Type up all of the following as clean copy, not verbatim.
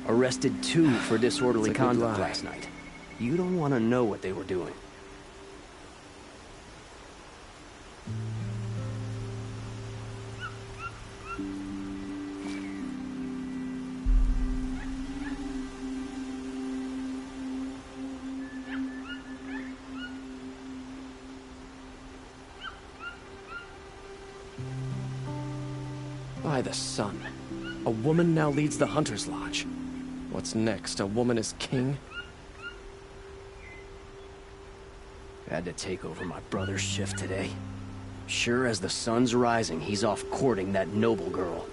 Arrested 2 for disorderly That's a good conduct lie. last night. You don't want to know what they were doing. By the sun. A woman now leads the Hunter's Lodge. What's next? A woman is king? Had to take over my brother's shift today. Sure as the sun's rising, he's off courting that noble girl.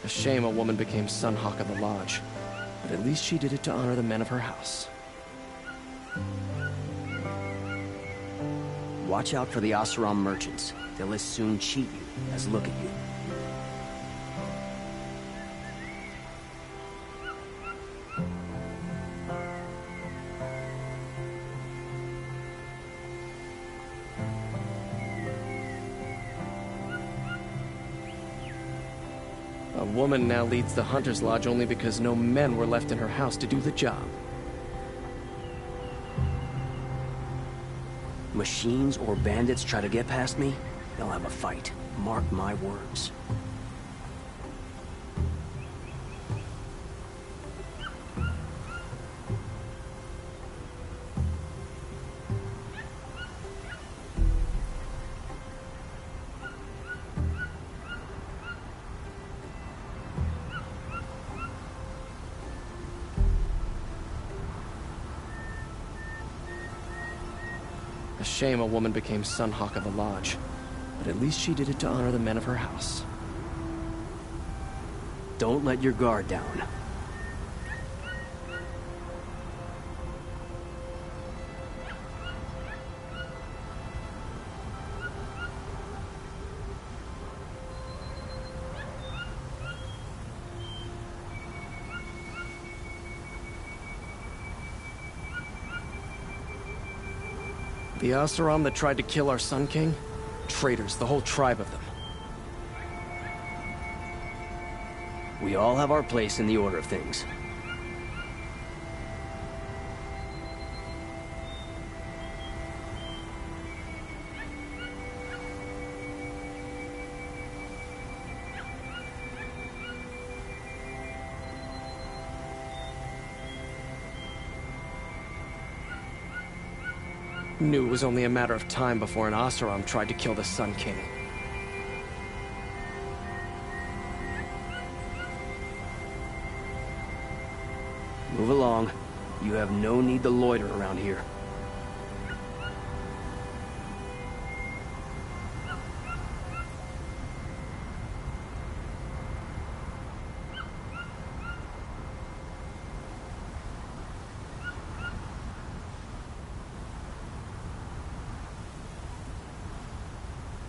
A shame a woman became Sunhawk of the Lodge. But at least she did it to honor the men of her house. Watch out for the Oseram merchants. They'll as soon cheat you as look at you. A woman now leads the Hunter's Lodge only because no men were left in her house to do the job. Machines or bandits try to get past me, they'll have a fight. Mark my words. A shame a woman became Sunhawk of the Lodge. But at least she did it to honor the men of her house. Don't let your guard down. The Oseram that tried to kill our Sun King? Traitors, the whole tribe of them. We all have our place in the order of things. Knew it was only a matter of time before an Oseram tried to kill the Sun King. Move along. You have no need to loiter around here.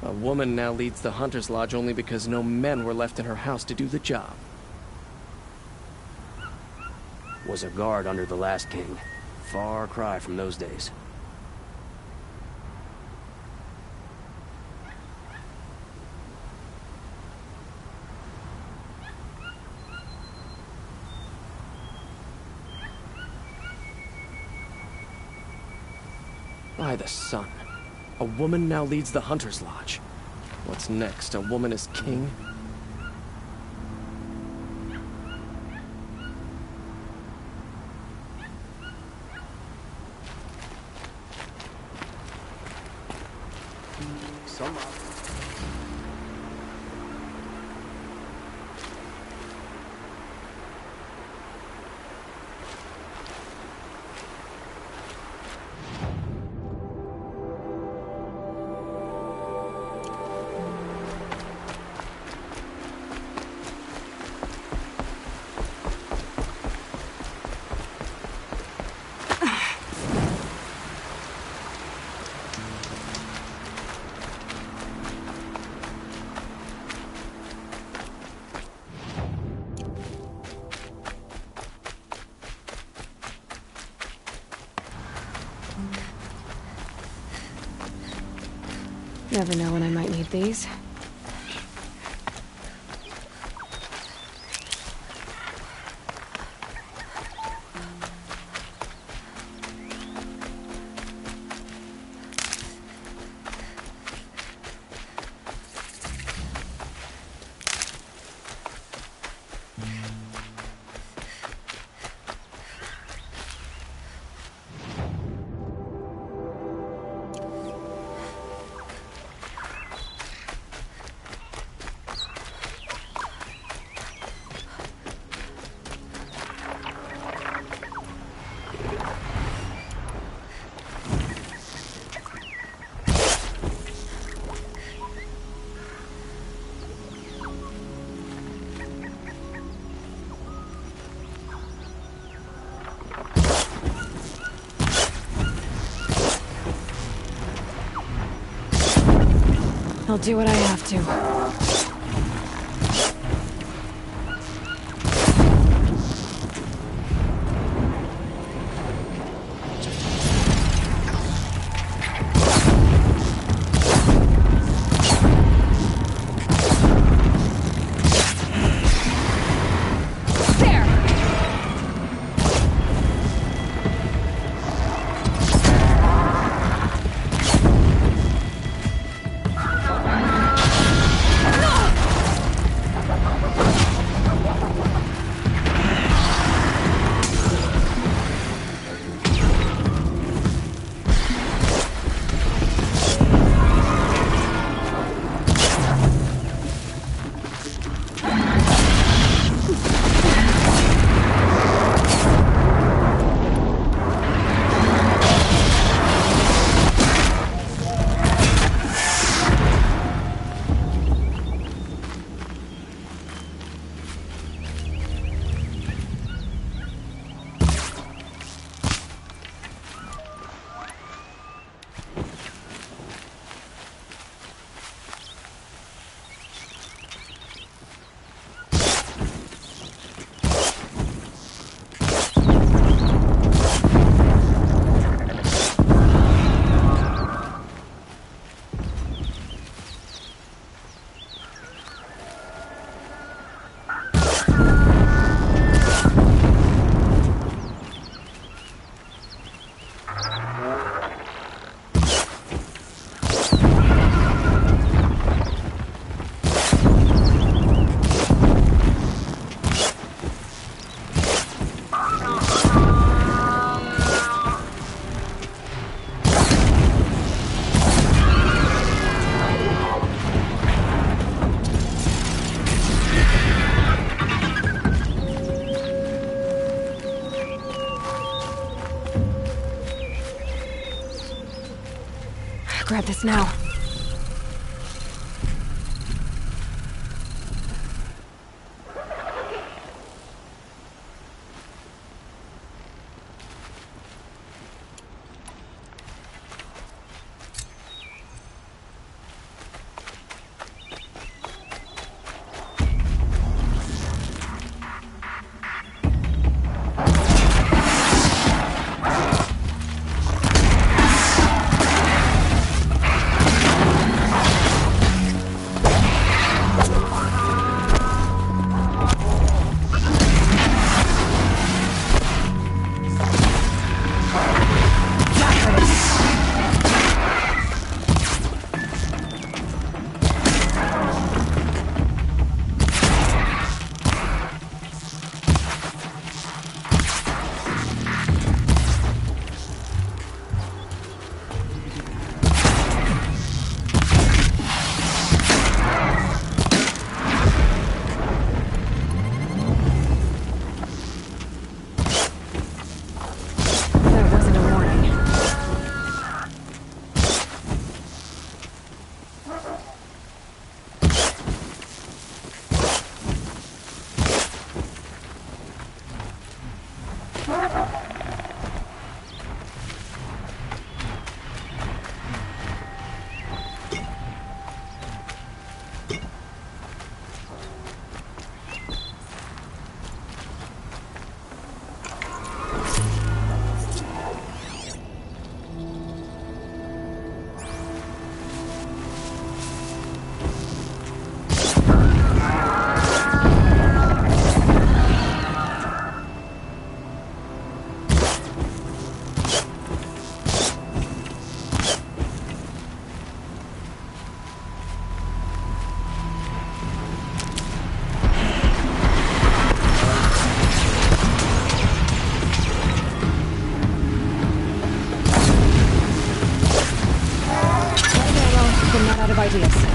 A woman now leads the Hunter's Lodge only because no men were left in her house to do the job. Was a guard under the last king. Far cry from those days. By the sun. A woman now leads the Hunter's Lodge. What's next? A woman is king? Never know when I might need these. I'll do what I have to. Grab this now. ideas.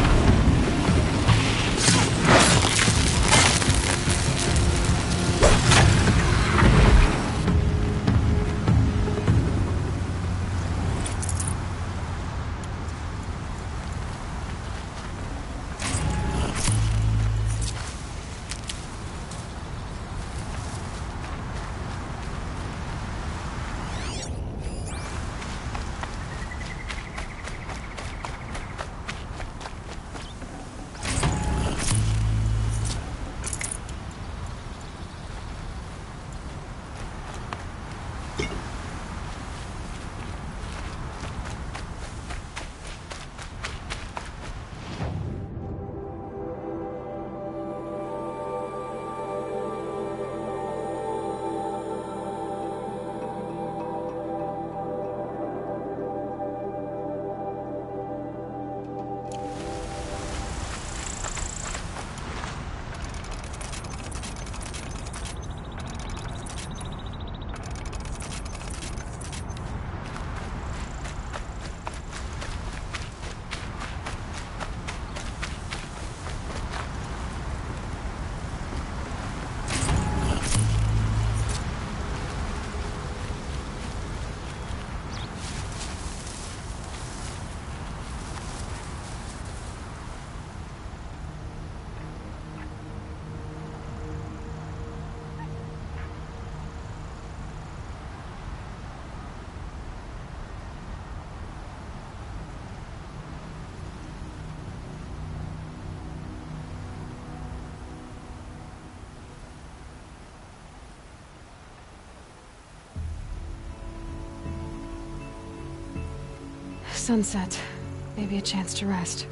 Sunset. Maybe a chance to rest.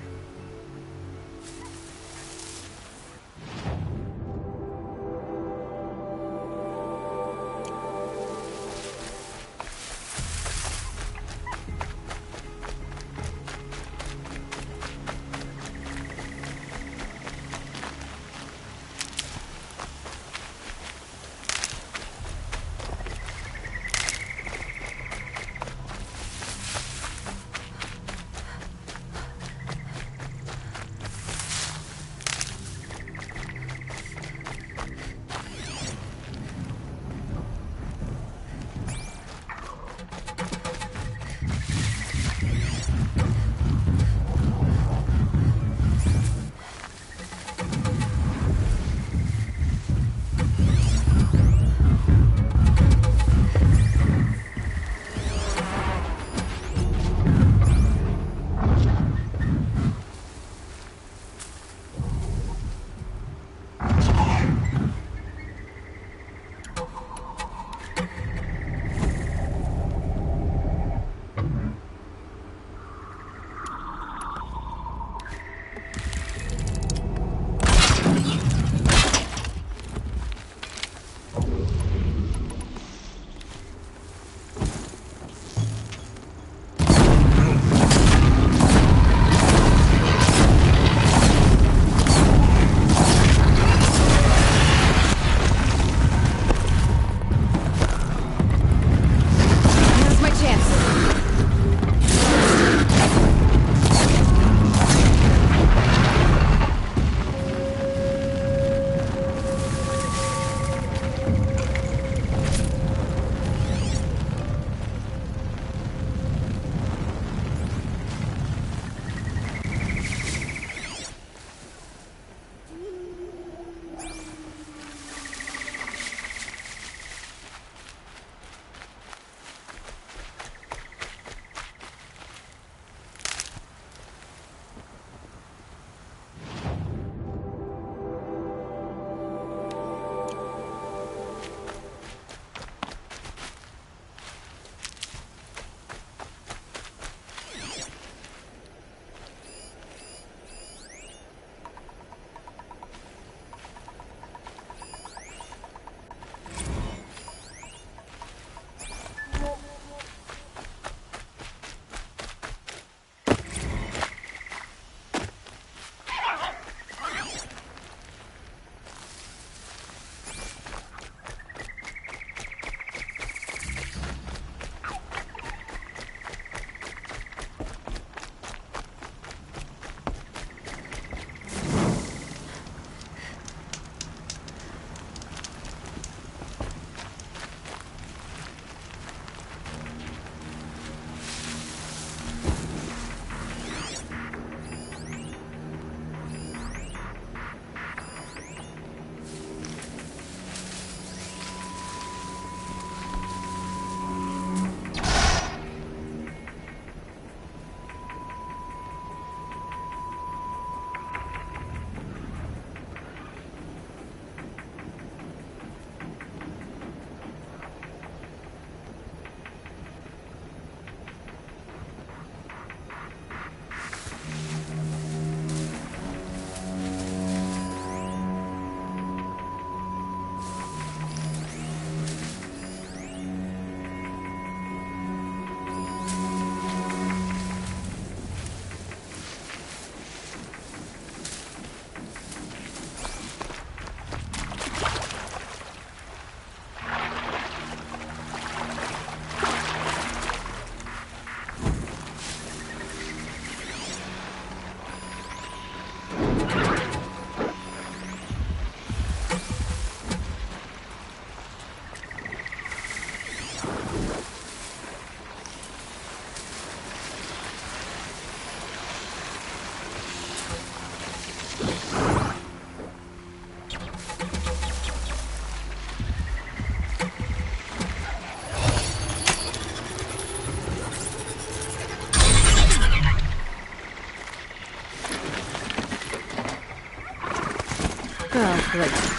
Oh, great.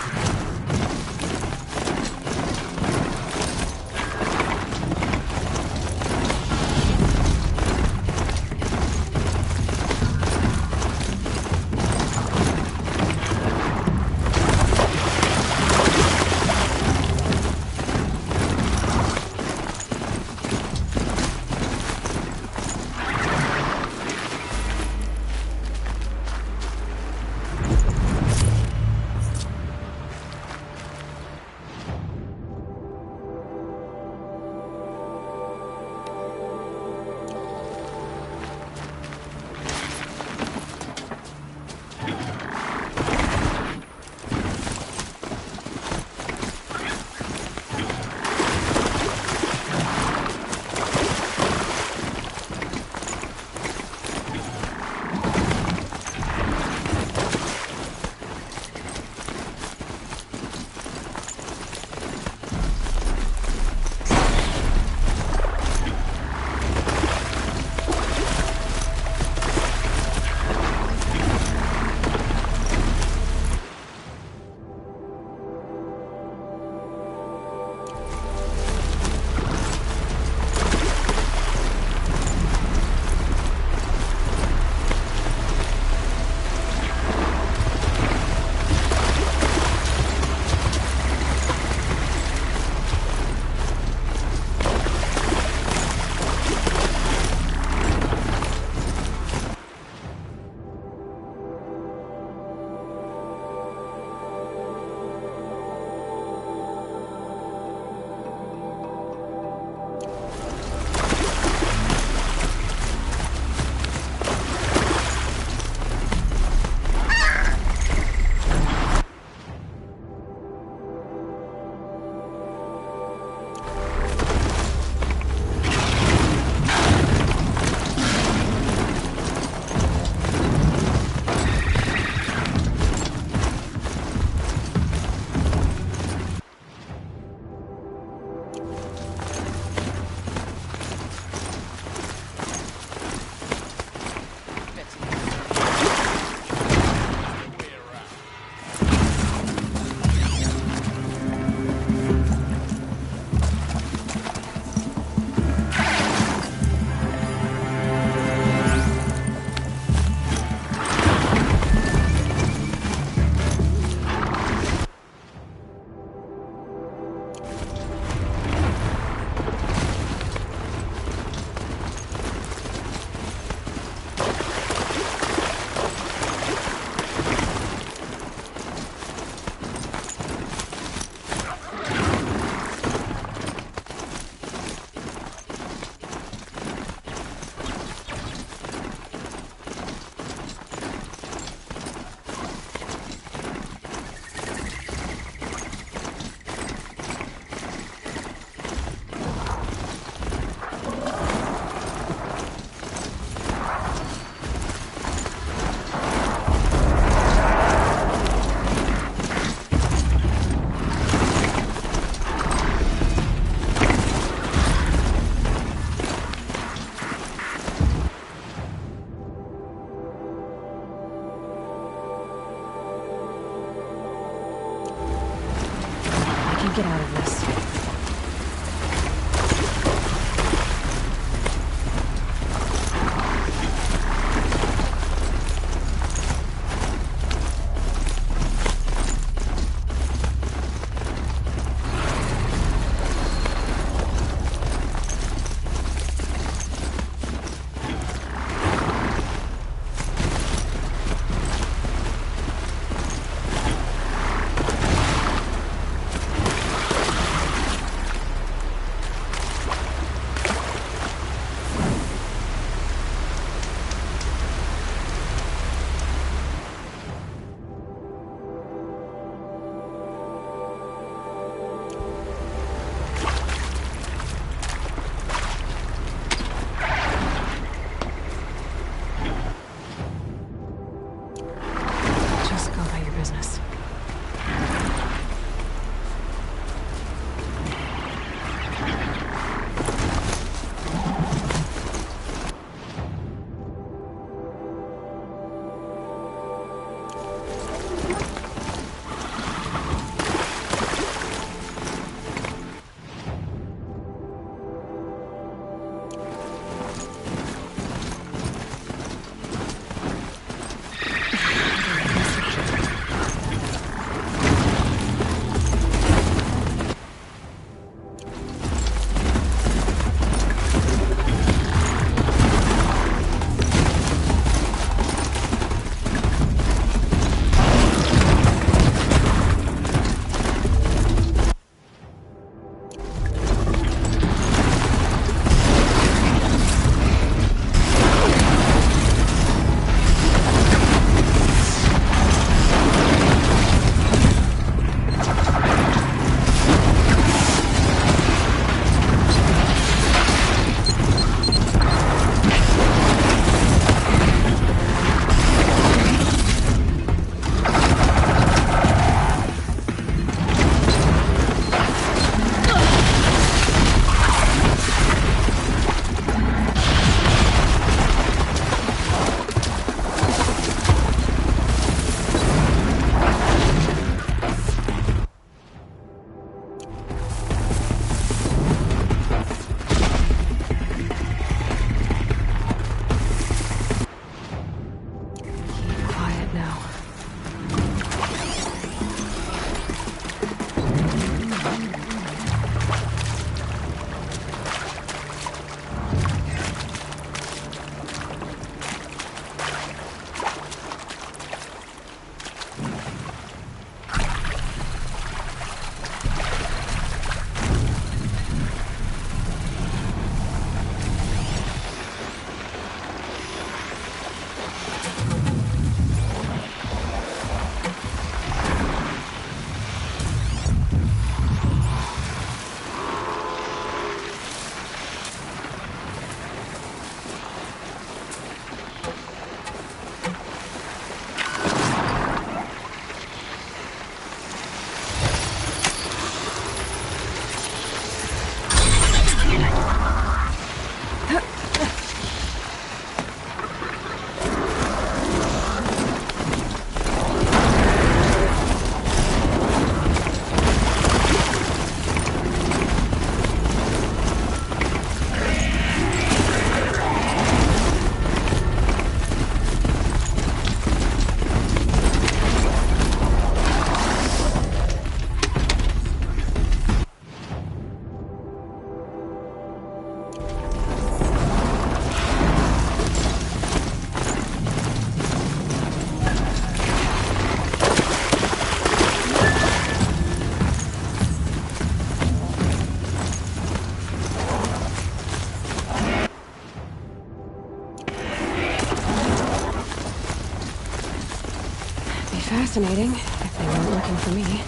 fascinating, if they weren't looking for me.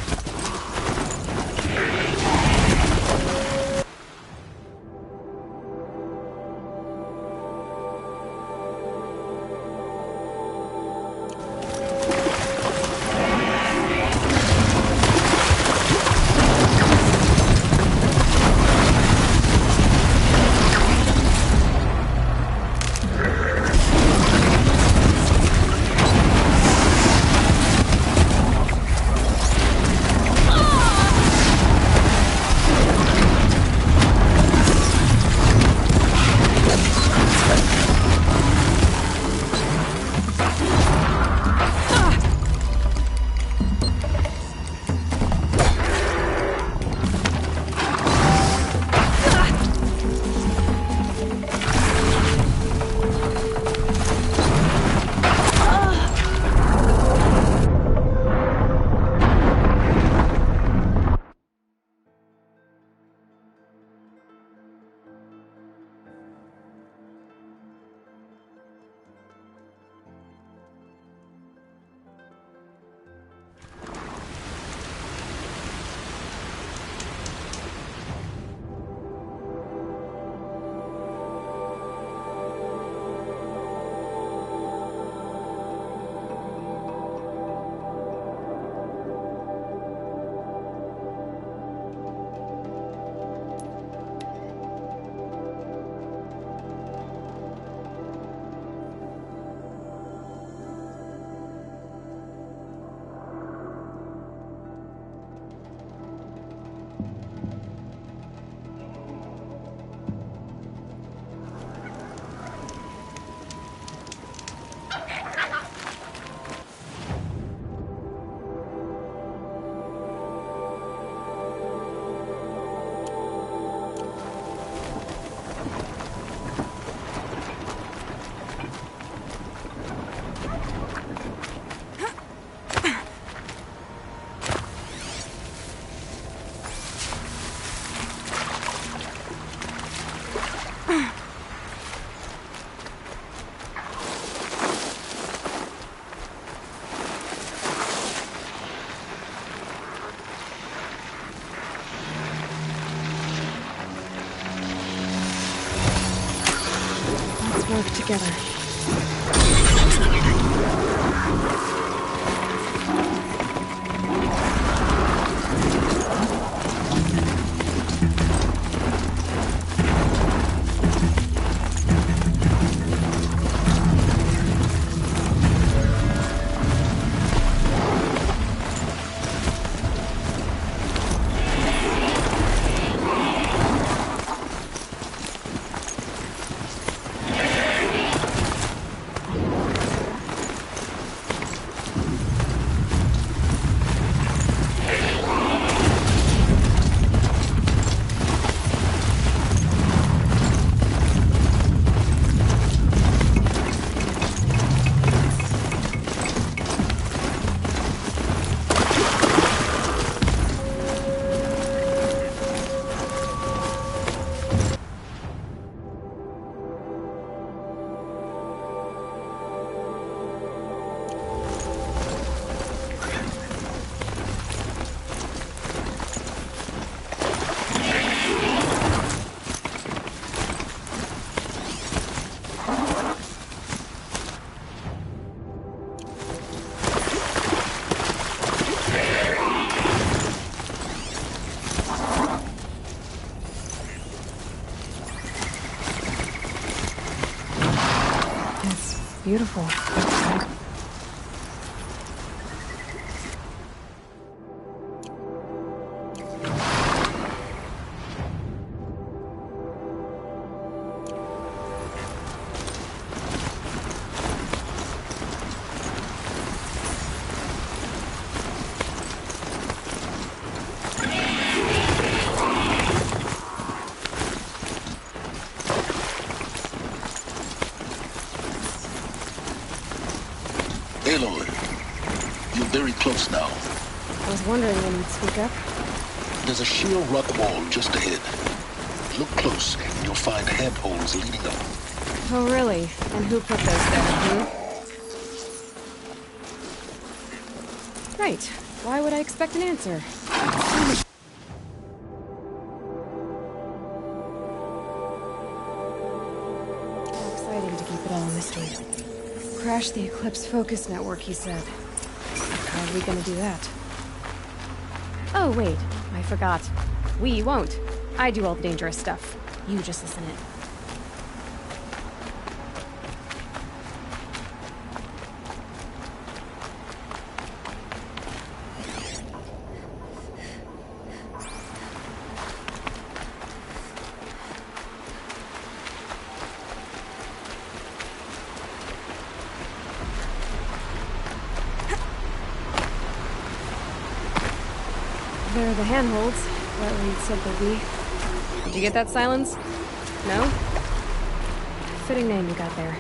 Work together. Beautiful. Aloy, you're very close now. I was wondering when you'd speak up. There's a sheer rock wall just ahead. Look close, and you'll find handholds leading up. Oh, really? And who put those there, Right. Why would I expect an answer? How exciting to keep it all a mystery. Crash the Eclipse Focus Network, he said. How are we gonna do that? Oh, wait. I forgot. We won't. I do all the dangerous stuff. You just listen in. There are the handholds. What Reed said they'd be. Did you get that, Silence? No? Fitting name you got there.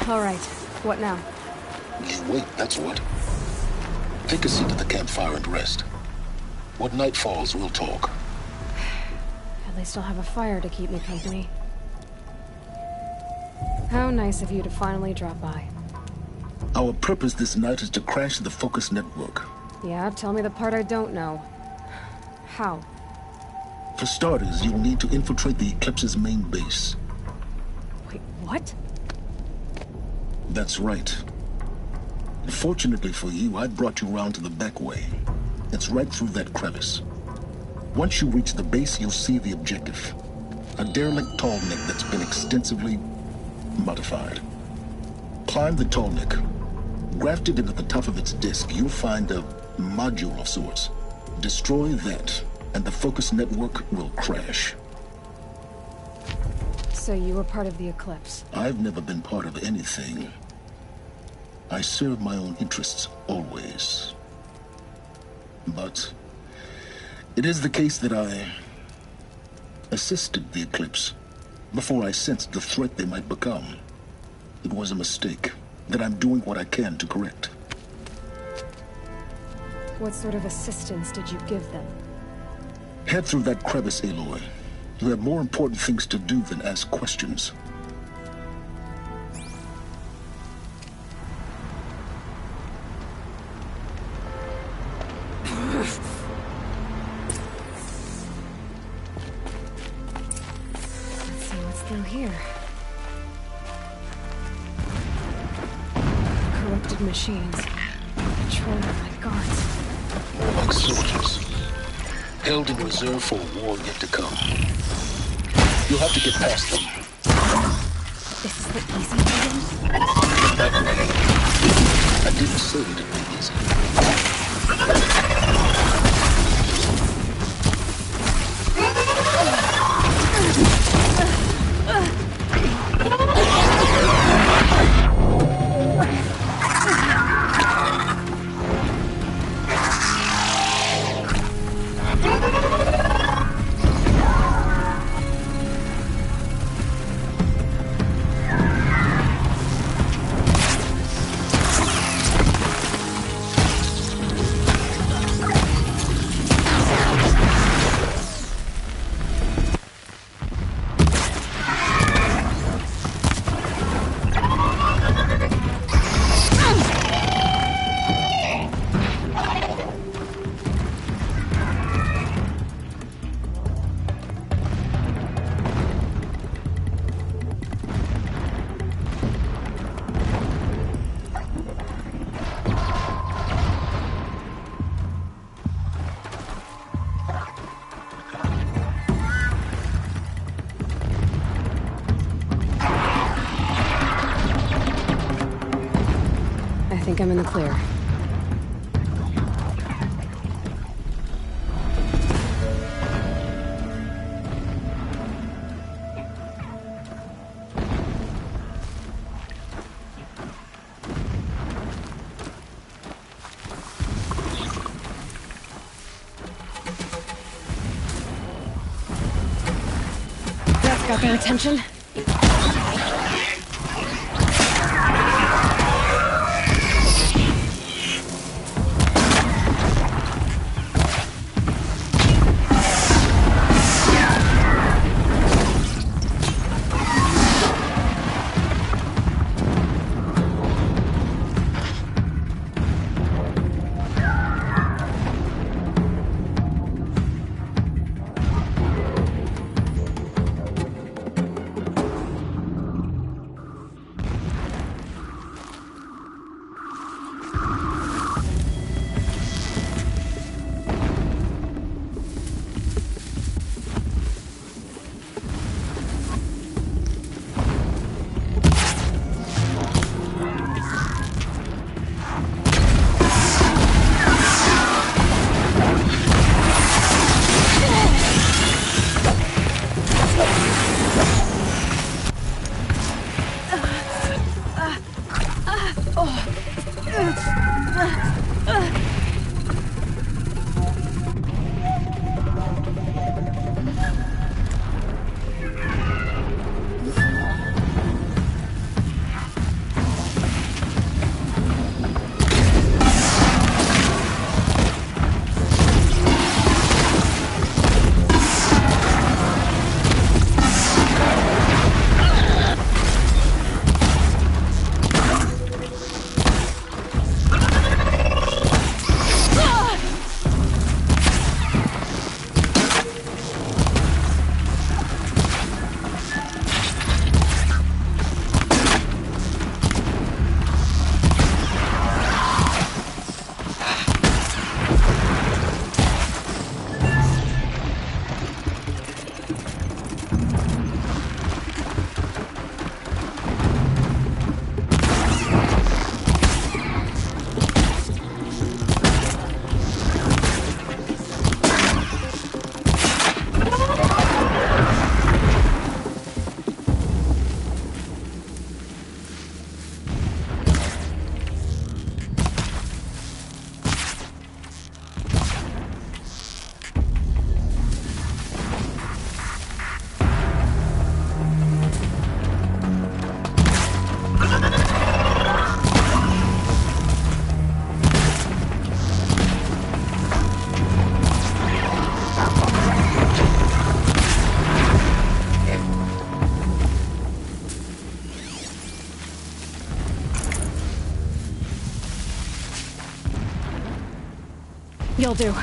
All right. What now? You wait, that's what. Take a seat at the campfire and rest. When night falls, we'll talk. At least I'll have a fire to keep me company. How nice of you to finally drop by. Our purpose this night is to crash the Focus Network. Yeah, tell me the part I don't know. How? For starters, you'll need to infiltrate the Eclipse's main base. Wait, what? That's right. Fortunately for you, I brought you around to the back way. It's right through that crevice. Once you reach the base, you'll see the objective. A derelict tallneck that's been extensively modified. Climb the tallneck. Grafted into the top of its disk, you'll find a module of sorts. Destroy that, and the Focus Network will crash. So you were part of the Eclipse? I've never been part of anything. I serve my own interests, always. But it is the case that I assisted the Eclipse before I sensed the threat they might become. It was a mistake that I'm doing what I can to correct. What sort of assistance did you give them? Head through that crevice, Aloy. You have more important things to do than ask questions. Let's see what's through here. Corrupted machines. Controlled by guards. More like soldiers. Held in reserve for a war yet to come. You'll have to get past them. This is the easy way? I didn't say it'd be think I'm in the clear. That's got their attention. You'll do.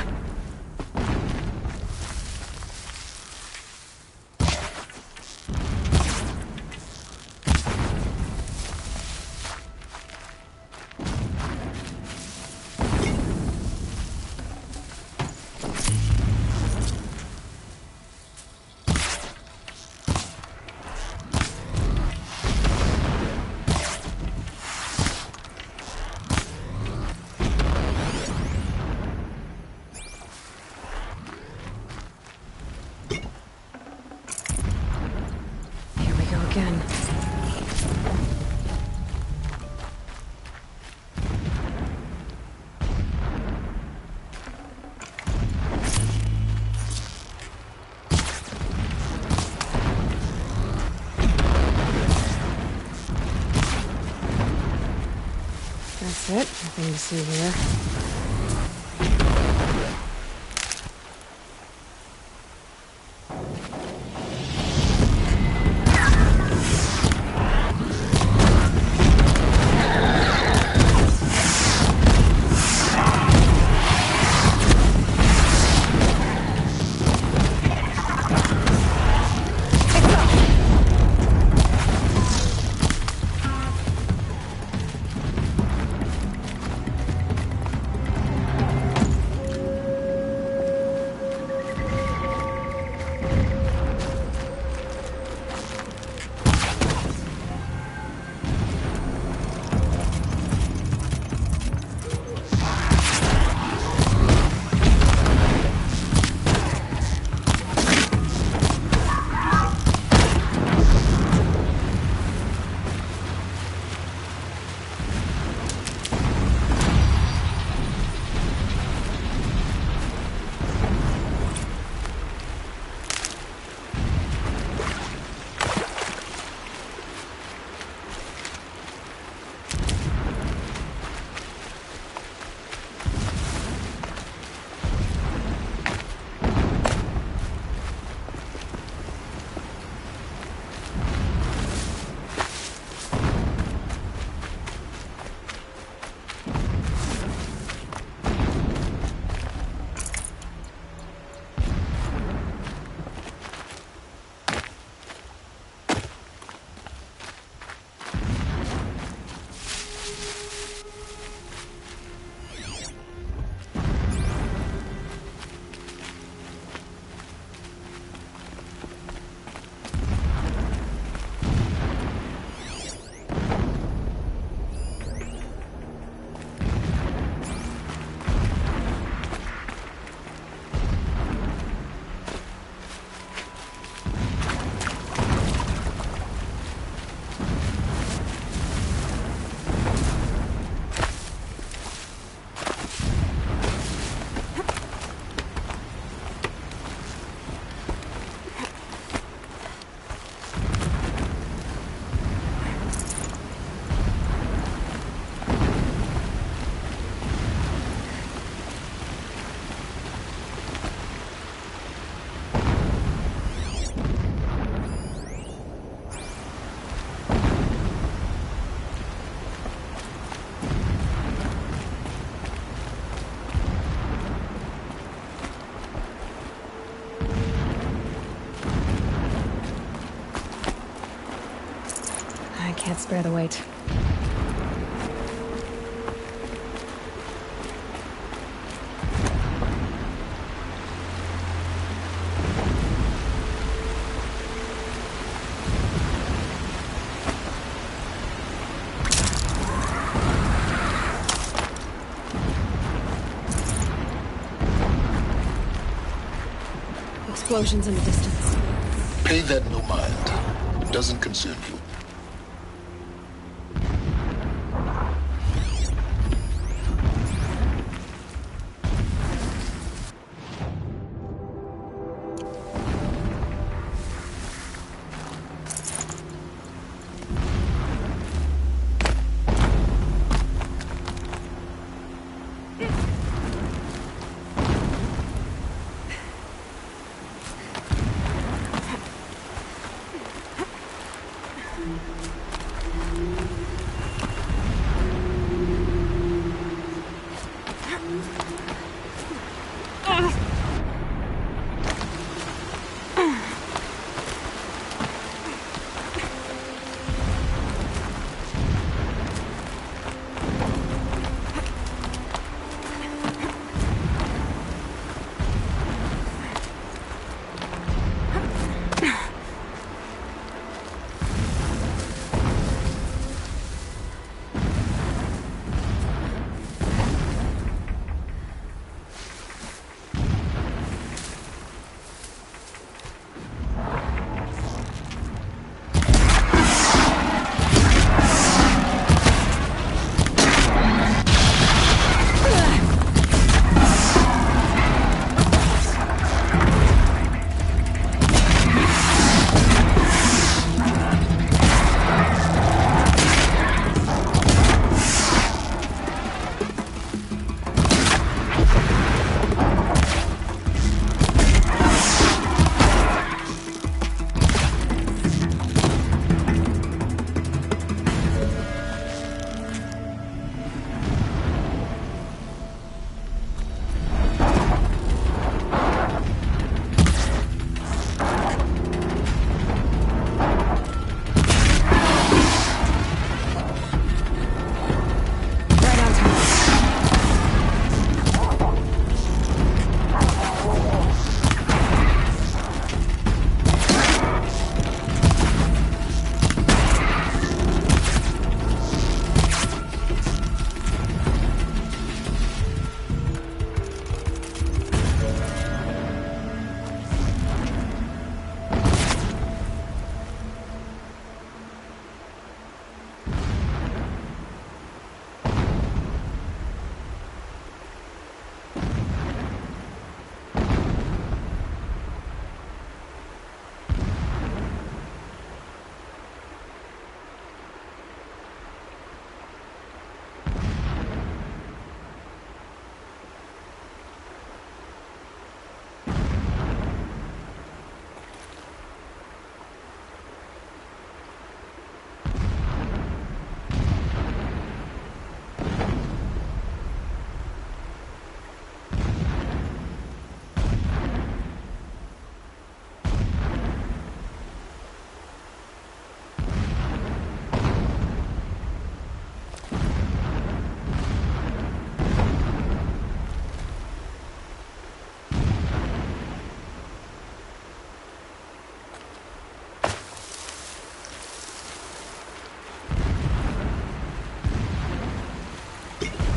Again. That's it. Nothing to see here. can't spare the weight. Explosions in the distance. Pay that no mind. It doesn't concern you.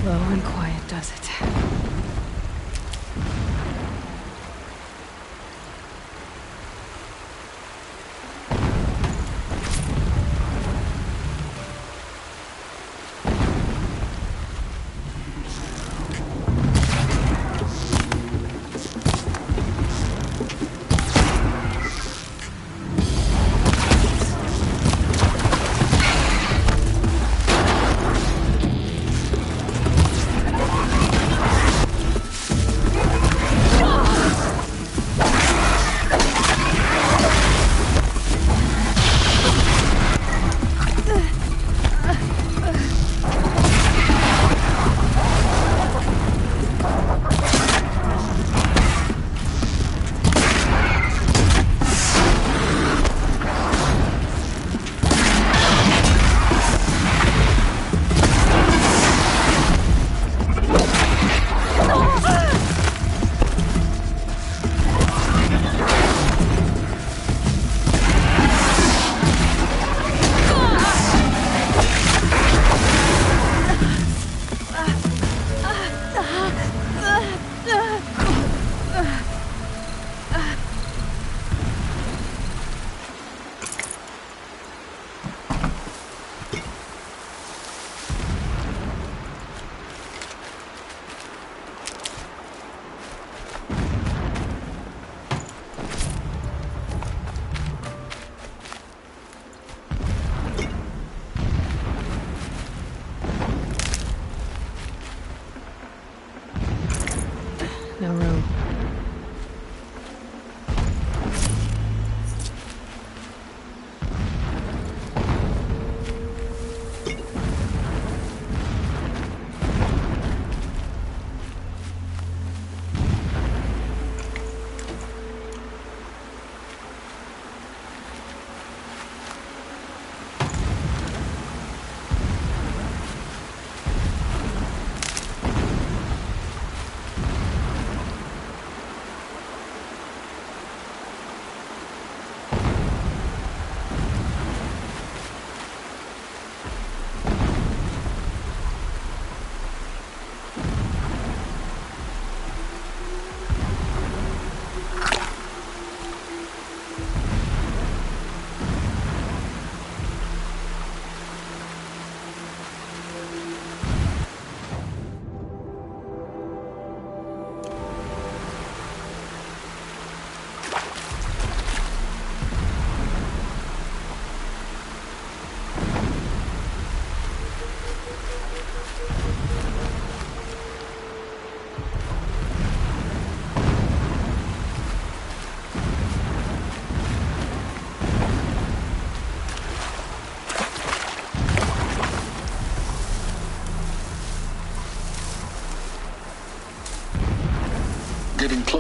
Low and quiet does it.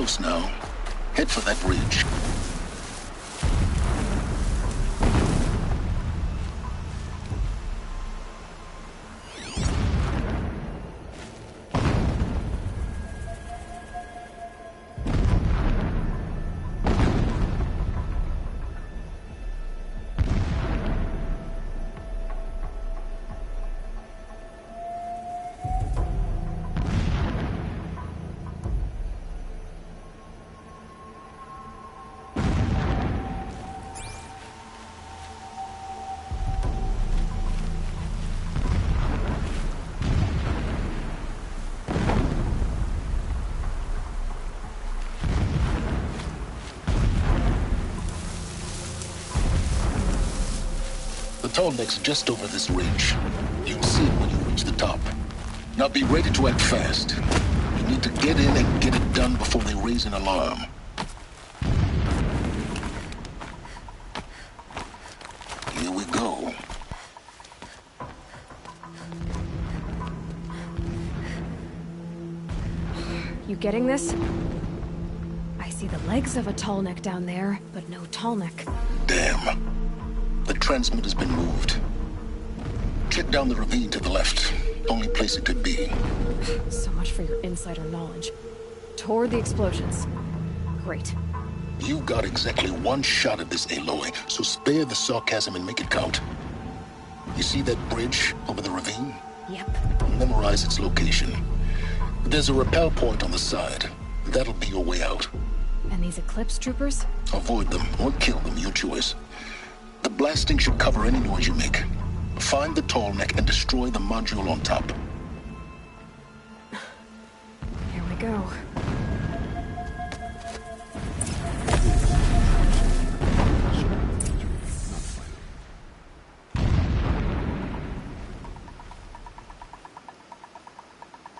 close now. Head for that ridge. The tall neck's just over this ridge. You'll see it when you reach the top. Now be ready to act fast. You need to get in and get it done before they raise an alarm. Here we go. You getting this? I see the legs of a tall neck down there, but no tall neck. Damn. The transmitter's been moved. Check down the ravine to the left. Only place it could be. So much for your insider knowledge. Toward the explosions. Great. You got exactly one shot at this, Aloy, so spare the sarcasm and make it count. You see that bridge over the ravine? Yep. Memorize its location. There's a rappel point on the side. That'll be your way out. And these Eclipse troopers? Avoid them or kill them, your choice. The blasting should cover any noise you make. Find the tall neck and destroy the module on top. Here we go.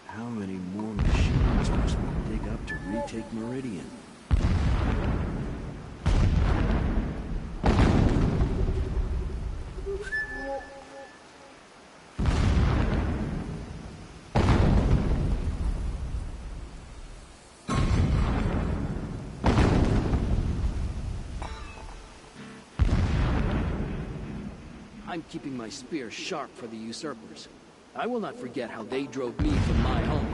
How many more machines must we dig up to retake Meridian? I'm keeping my spear sharp for the usurpers. I will not forget how they drove me from my home.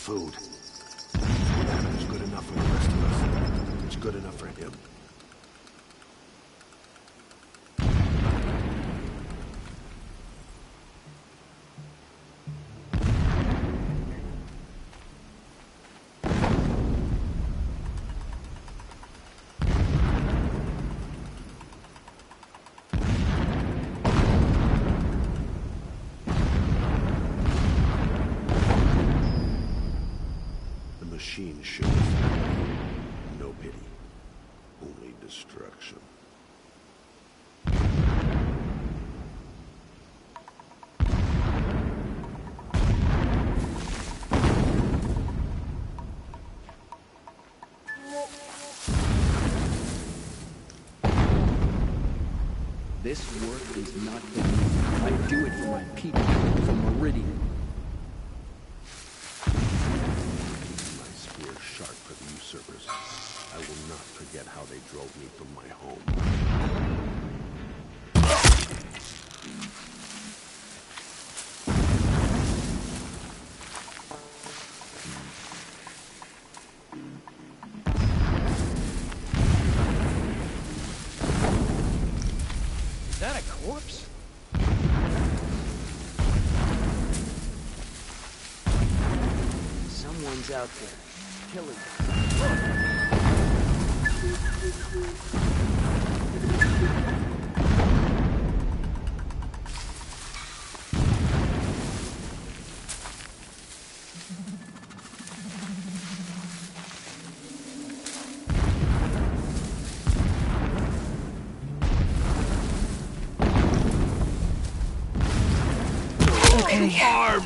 Food. That was good enough for the rest of us. It's good enough for him. Machine shows no pity, only destruction. This work is not for me. I do it for my people, for Meridian. Usurpers. I will not forget how they drove me from my home. Someone's out there, killing. Okay. Arms!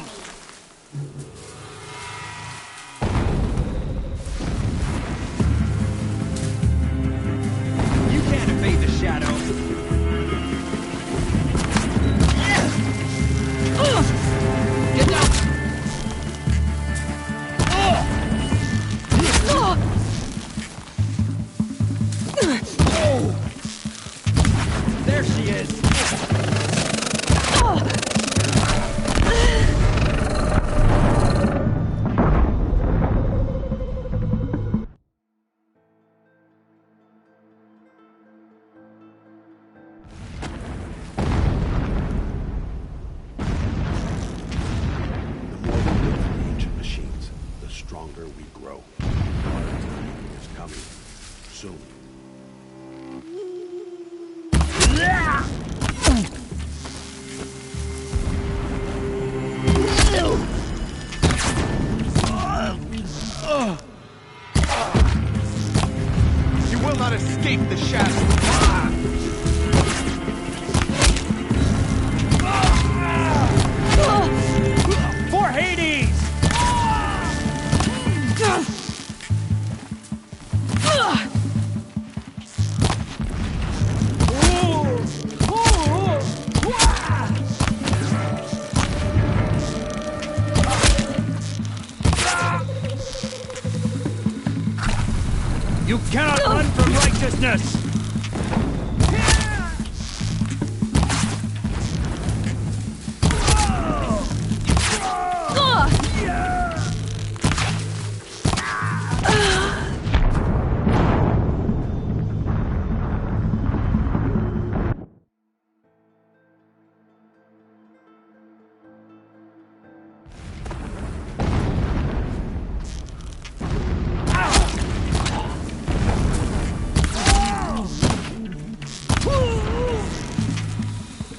You can't evade the shadow. Get down! There she is. The more we live for the ancient machines, the stronger we grow. Our time is coming. Soon. You will not escape the shadow. For Hades! You cannot run from righteousness!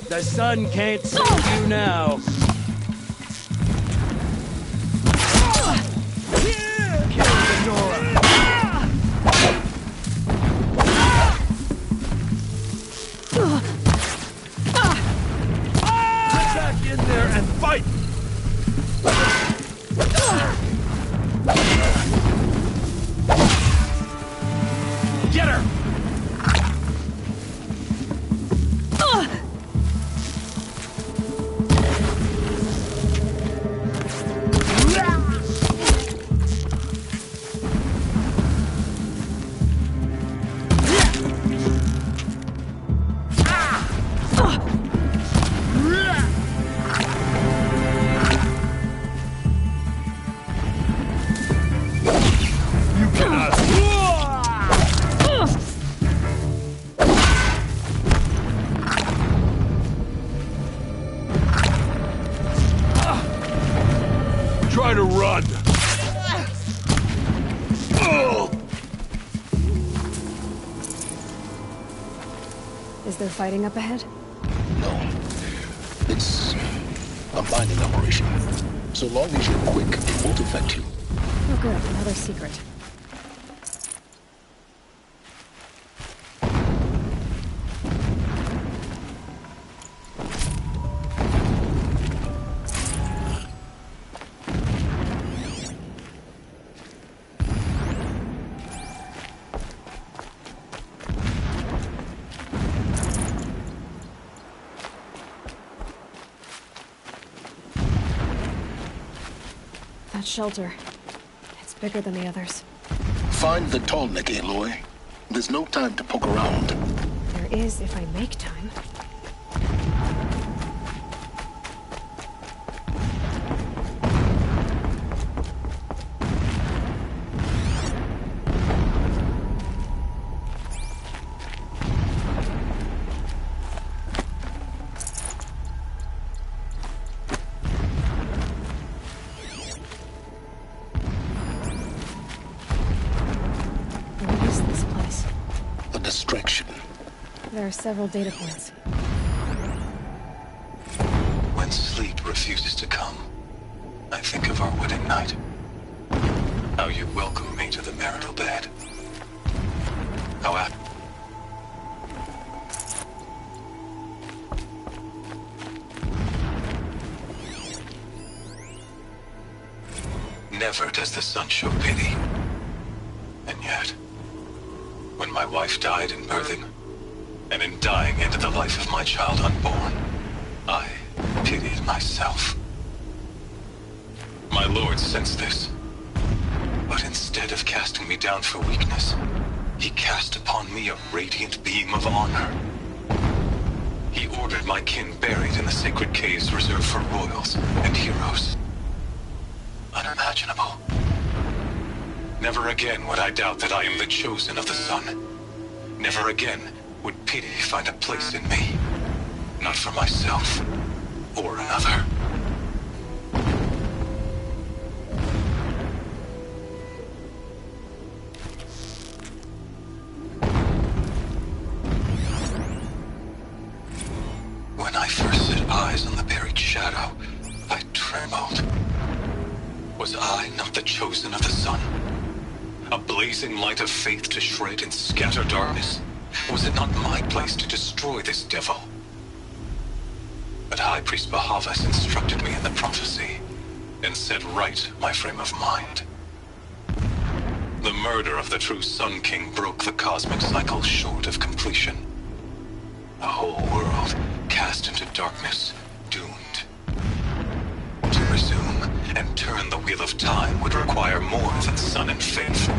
The sun can't save you now. Kill Zenora. Get back in there and fight! Get her! Try to run! Is there fighting up ahead? No. It's a mining operation. So long as you're quick, it won't affect you. Oh good, another secret. That shelter. It's bigger than the others. Find the Tallneck, Aloy. There's no time to poke around. There is if I make time. distraction. There are several data points. When sleep refuses to come, I think of our wedding night. How you welcomed me to the marital bed. How I... Never does the sun show pity. And yet, when my wife died in birthing, and in dying ended the life of my child unborn, I pitied myself. My lord sensed this, but instead of casting me down for weakness, he cast upon me a radiant beam of honor. He ordered my kin buried in the sacred caves reserved for royals and heroes. Unimaginable. Never again would I doubt that I am the chosen of the sun. Never again would pity find a place in me. Not for myself or another. When I first set eyes on the buried shadow, I trembled. Was I not the chosen of the sun? A blazing light of faith to shred and scatter darkness? Was it not my place to destroy this devil? But High Priest Bahavas instructed me in the prophecy, and set right my frame of mind. The murder of the true Sun King broke the cosmic cycle short of completion. A whole world cast into darkness, doomed. To resume and turn the wheel of time would require more than sun and faith.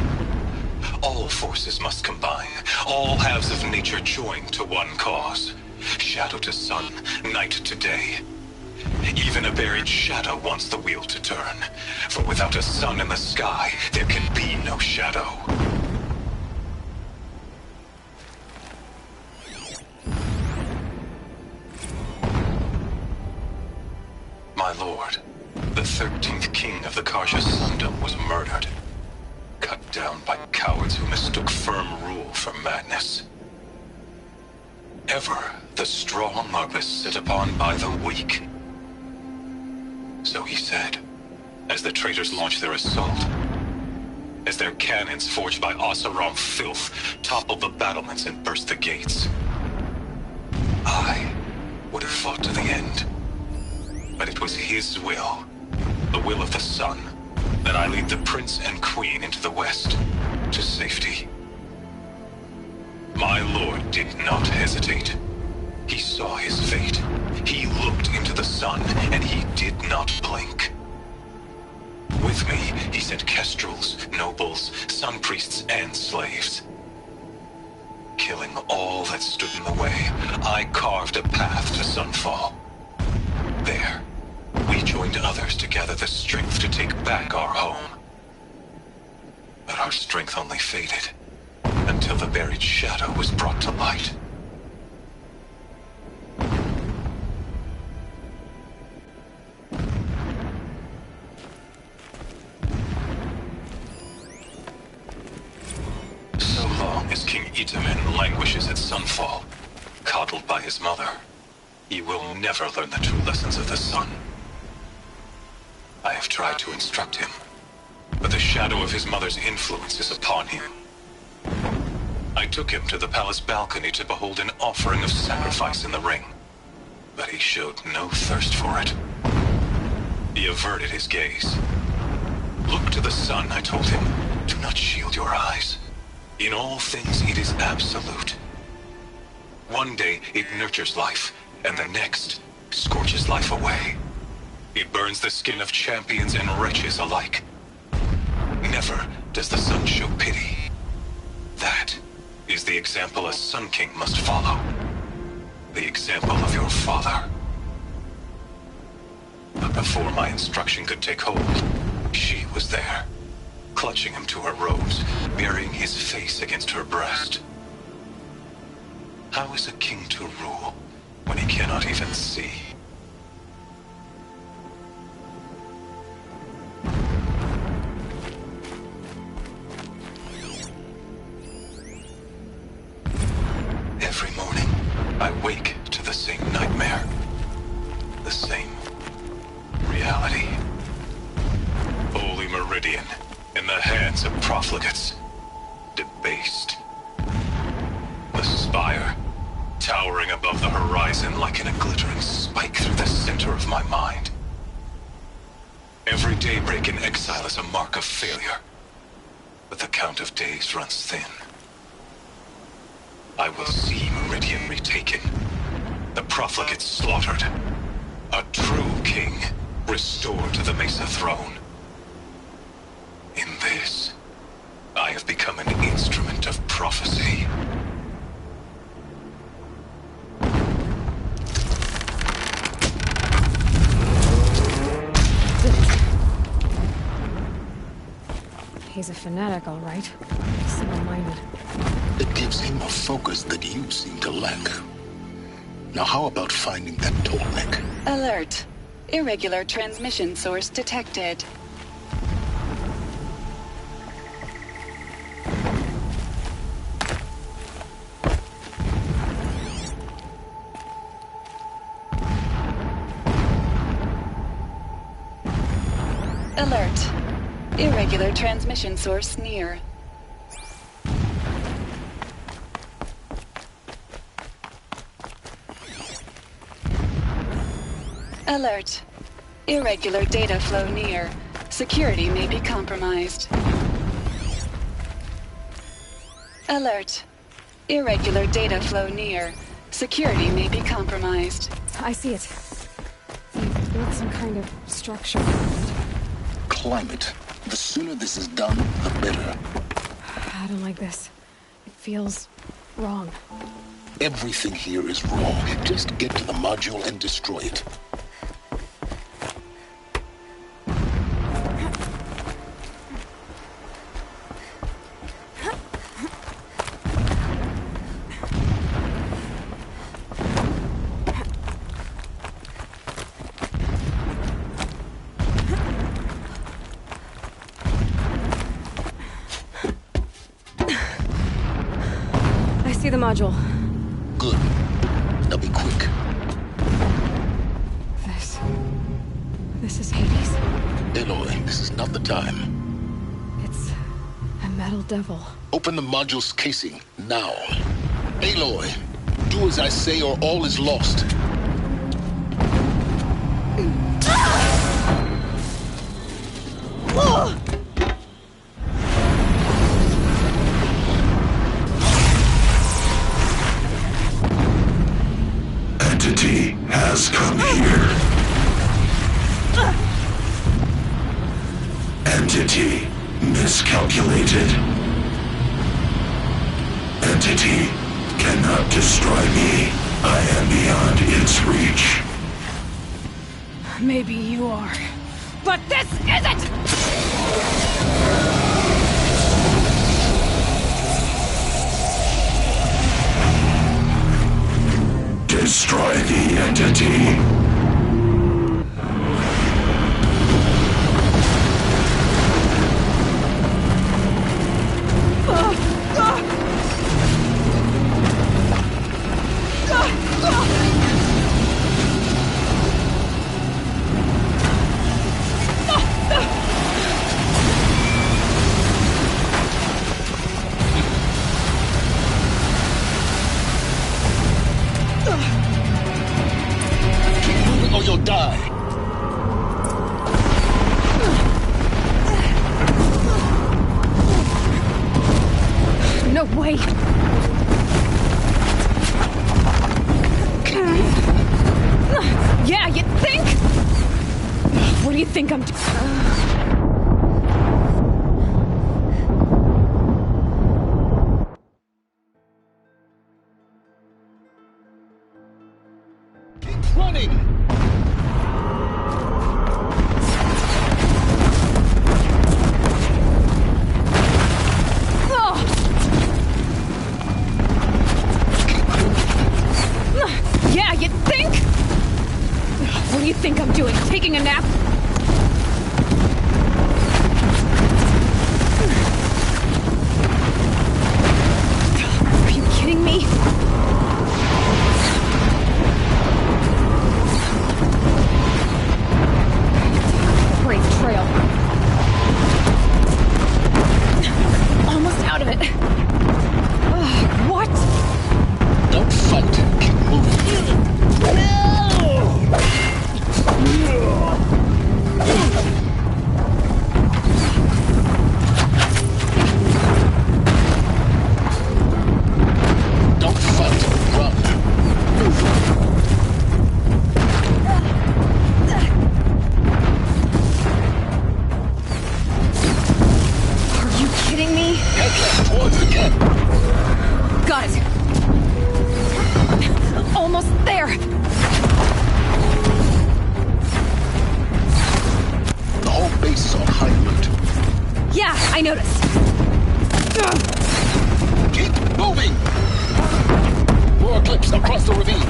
All forces must combine, all halves of nature join to one cause. Shadow to sun, night to day. Even a buried shadow wants the wheel to turn, for without a sun in the sky, there can be no shadow. My lord, the 13th king of the Karja Sundom was murdered. Cut down by cowards who mistook firm rule for madness. Ever the strong are beset upon by the weak. So he said, as the traitors launched their assault, as their cannons forged by Oseram filth toppled the battlements and burst the gates. I would have fought to the end. But it was his will, the will of the sun, that I lead the prince and queen into the west, to safety. My lord did not hesitate. He saw his fate. He looked into the sun, and he did not blink. With me, he sent kestrels, nobles, sun priests, and slaves. Killing all that stood in the way, I carved a path to Sunfall. There, we joined others to gather the strength to take back our home. But our strength only faded, until the buried shadow was brought to light. So long as King Itamen languishes at Sunfall, coddled by his mother, he will never learn the true lessons of the sun. I have tried to instruct him, but the shadow of his mother's influence is upon him. I took him to the palace balcony to behold an offering of sacrifice in the ring, but he showed no thirst for it. He averted his gaze. Look to the sun, I told him. Do not shield your eyes. In all things, it is absolute. One day, it nurtures life, and the next, scorches life away. It burns the skin of champions and wretches alike. Never does the sun show pity. That is the example a Sun King must follow. The example of your father. But before my instruction could take hold, she was there, clutching him to her robes, burying his face against her breast. How is a king to rule when he cannot even see? Meridian in the hands of profligates. Debased. The spire, towering above the horizon like a glittering spike through the center of my mind. Every daybreak in exile is a mark of failure, but the count of days runs thin. I will see Meridian retaken, the profligates slaughtered, a true king restored to the Mesa throne. In this, I have become an instrument of prophecy. He's a fanatic, all right. Single-minded. It gives him a focus that you seem to lack. Now how about finding that Tolmec? Alert. Irregular transmission source detected. Alert. Irregular transmission source near. Alert. Irregular data flow near. Security may be compromised. Alert. Irregular data flow near. Security may be compromised. I see it. They've built some kind of structure. Climate. The sooner this is done, the better. I don't like this. It feels wrong. Everything here is wrong. Just get to the module and destroy it. I see the module. Good. Now be quick. This is Hades. Aloy, this is not the time. It's a metal devil. Open the module's casing, now. Aloy, do as I say or all is lost. Entity has come here. Entity miscalculated. Entity cannot destroy me. I am beyond its reach. Maybe you are. But this isn't! Destroy the entity. Or you'll die. No way! Yeah, you think? What do you think I'm doing? can. Got it. Almost there. The whole base is on high alert. Yeah, I noticed. Keep moving! More Eclipse across the ravine.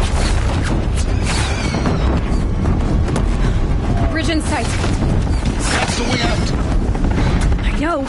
Bridge in sight. That's the way out. I know.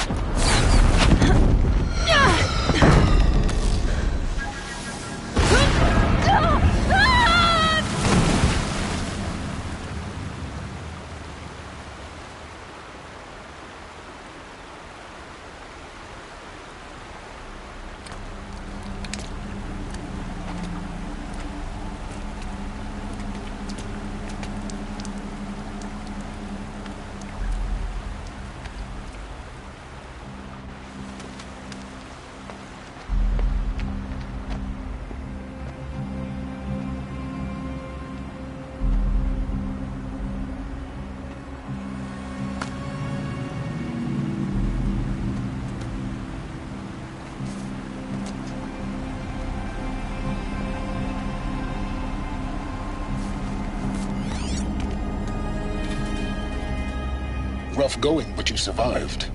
Rough going, but you survived.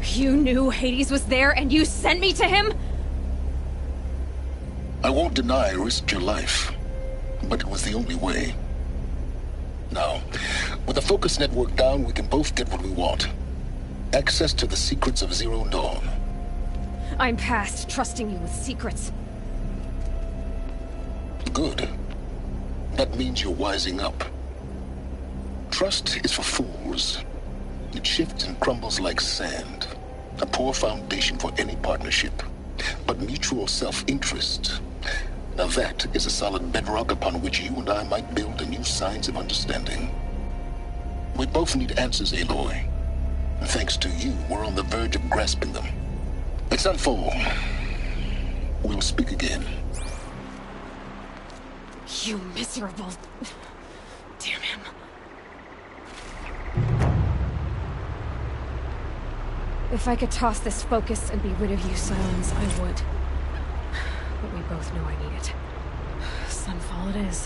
You knew Hades was there and you sent me to him? I won't deny I risked your life, but it was the only way. Now, with the focus network down, we can both get what we want. Access to the secrets of Zero Dawn. I'm past trusting you with secrets. Good. That means you're wising up. Trust is for fools. It shifts and crumbles like sand. A poor foundation for any partnership. But mutual self-interest. Now that is a solid bedrock upon which you and I might build a new science of understanding. We both need answers, Aloy. And thanks to you, we're on the verge of grasping them. It's Sunfall. We'll speak again. You miserable... Damn him. If I could toss this focus and be rid of you, Silence, I would. But we both know I need it. Sunfall it is.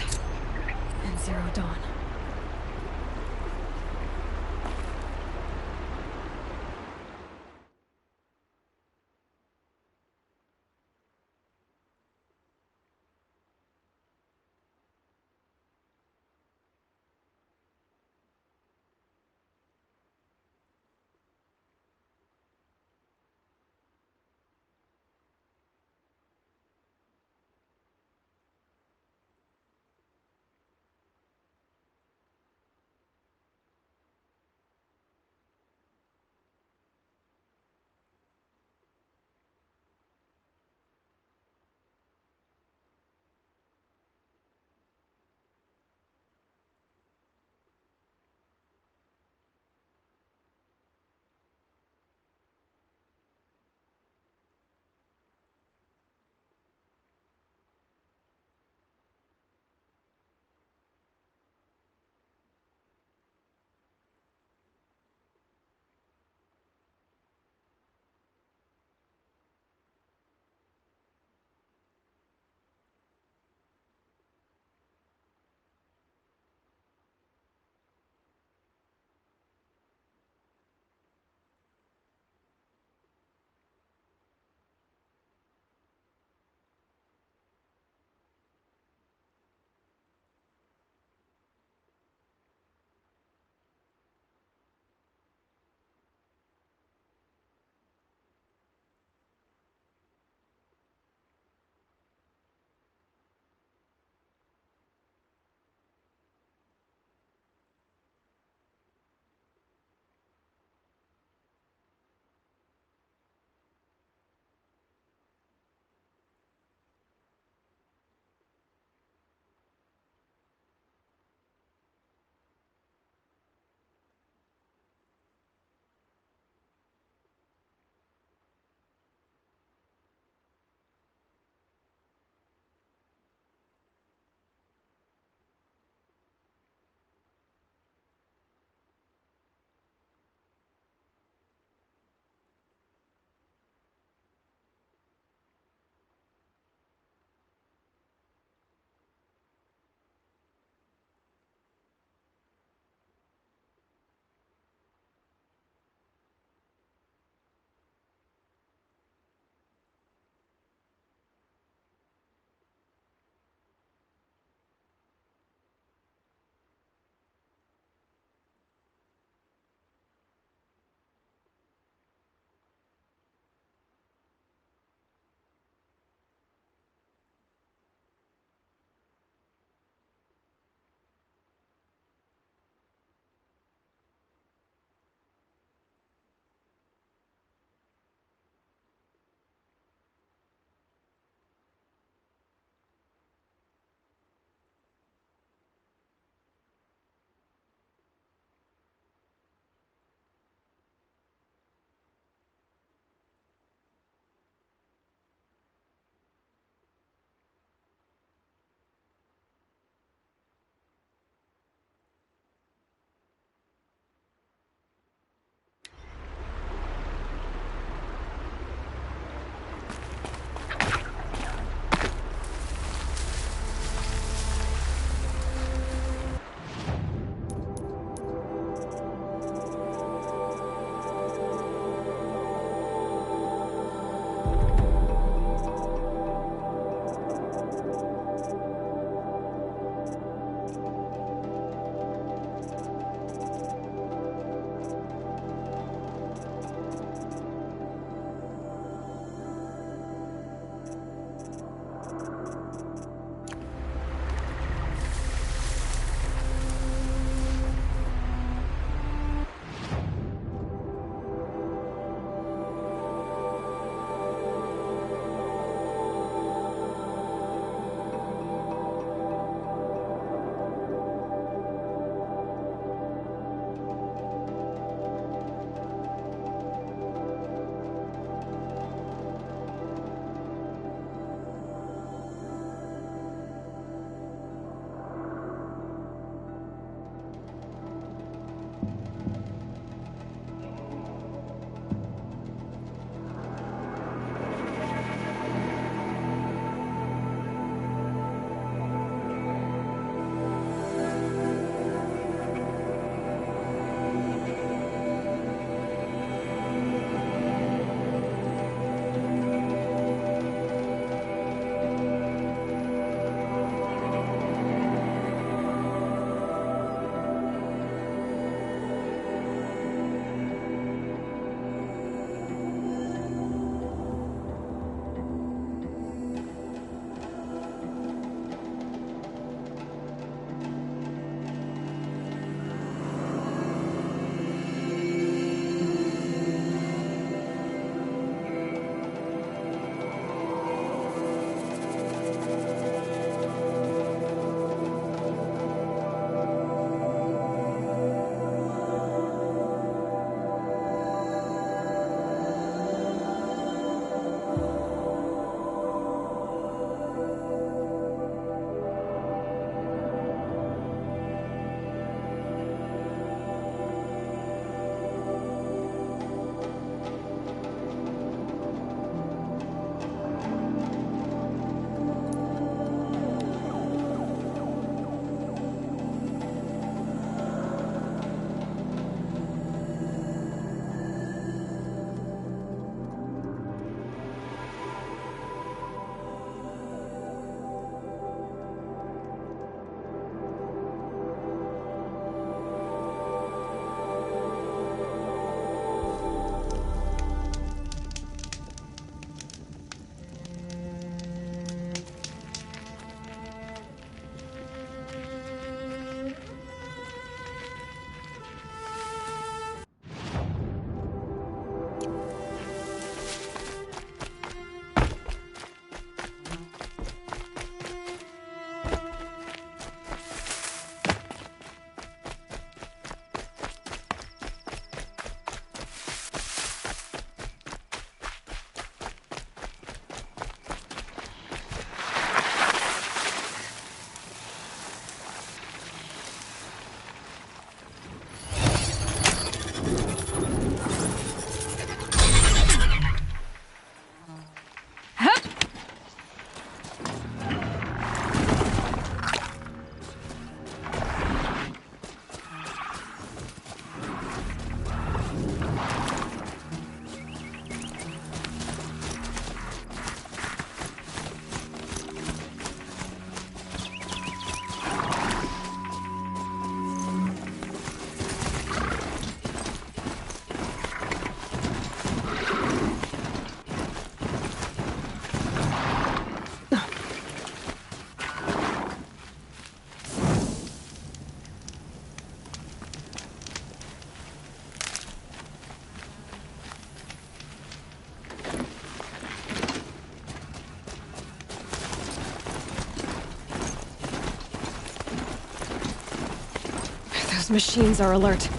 And Zero Dawn. Those machines are alert.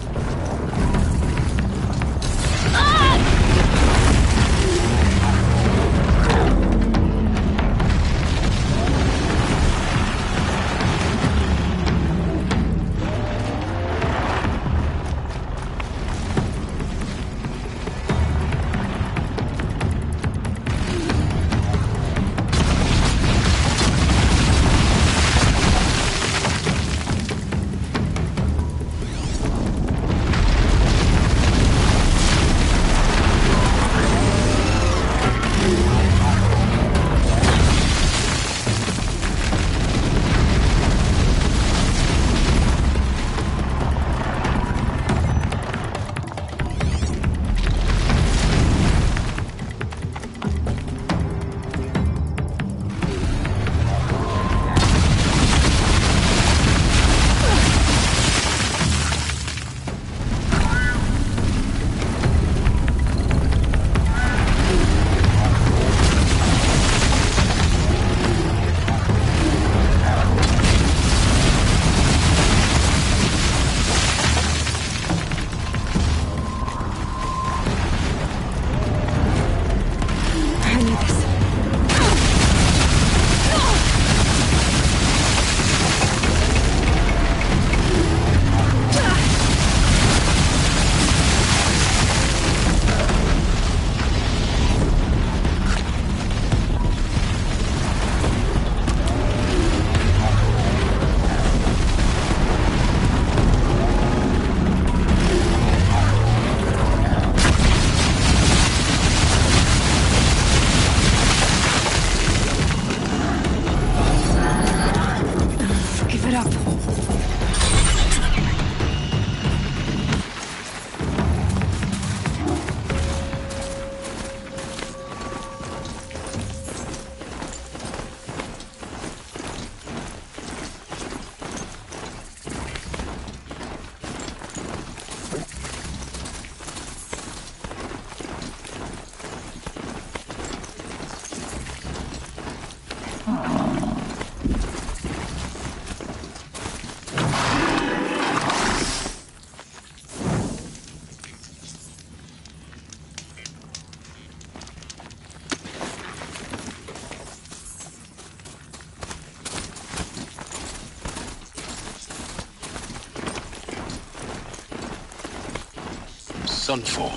Sunfall.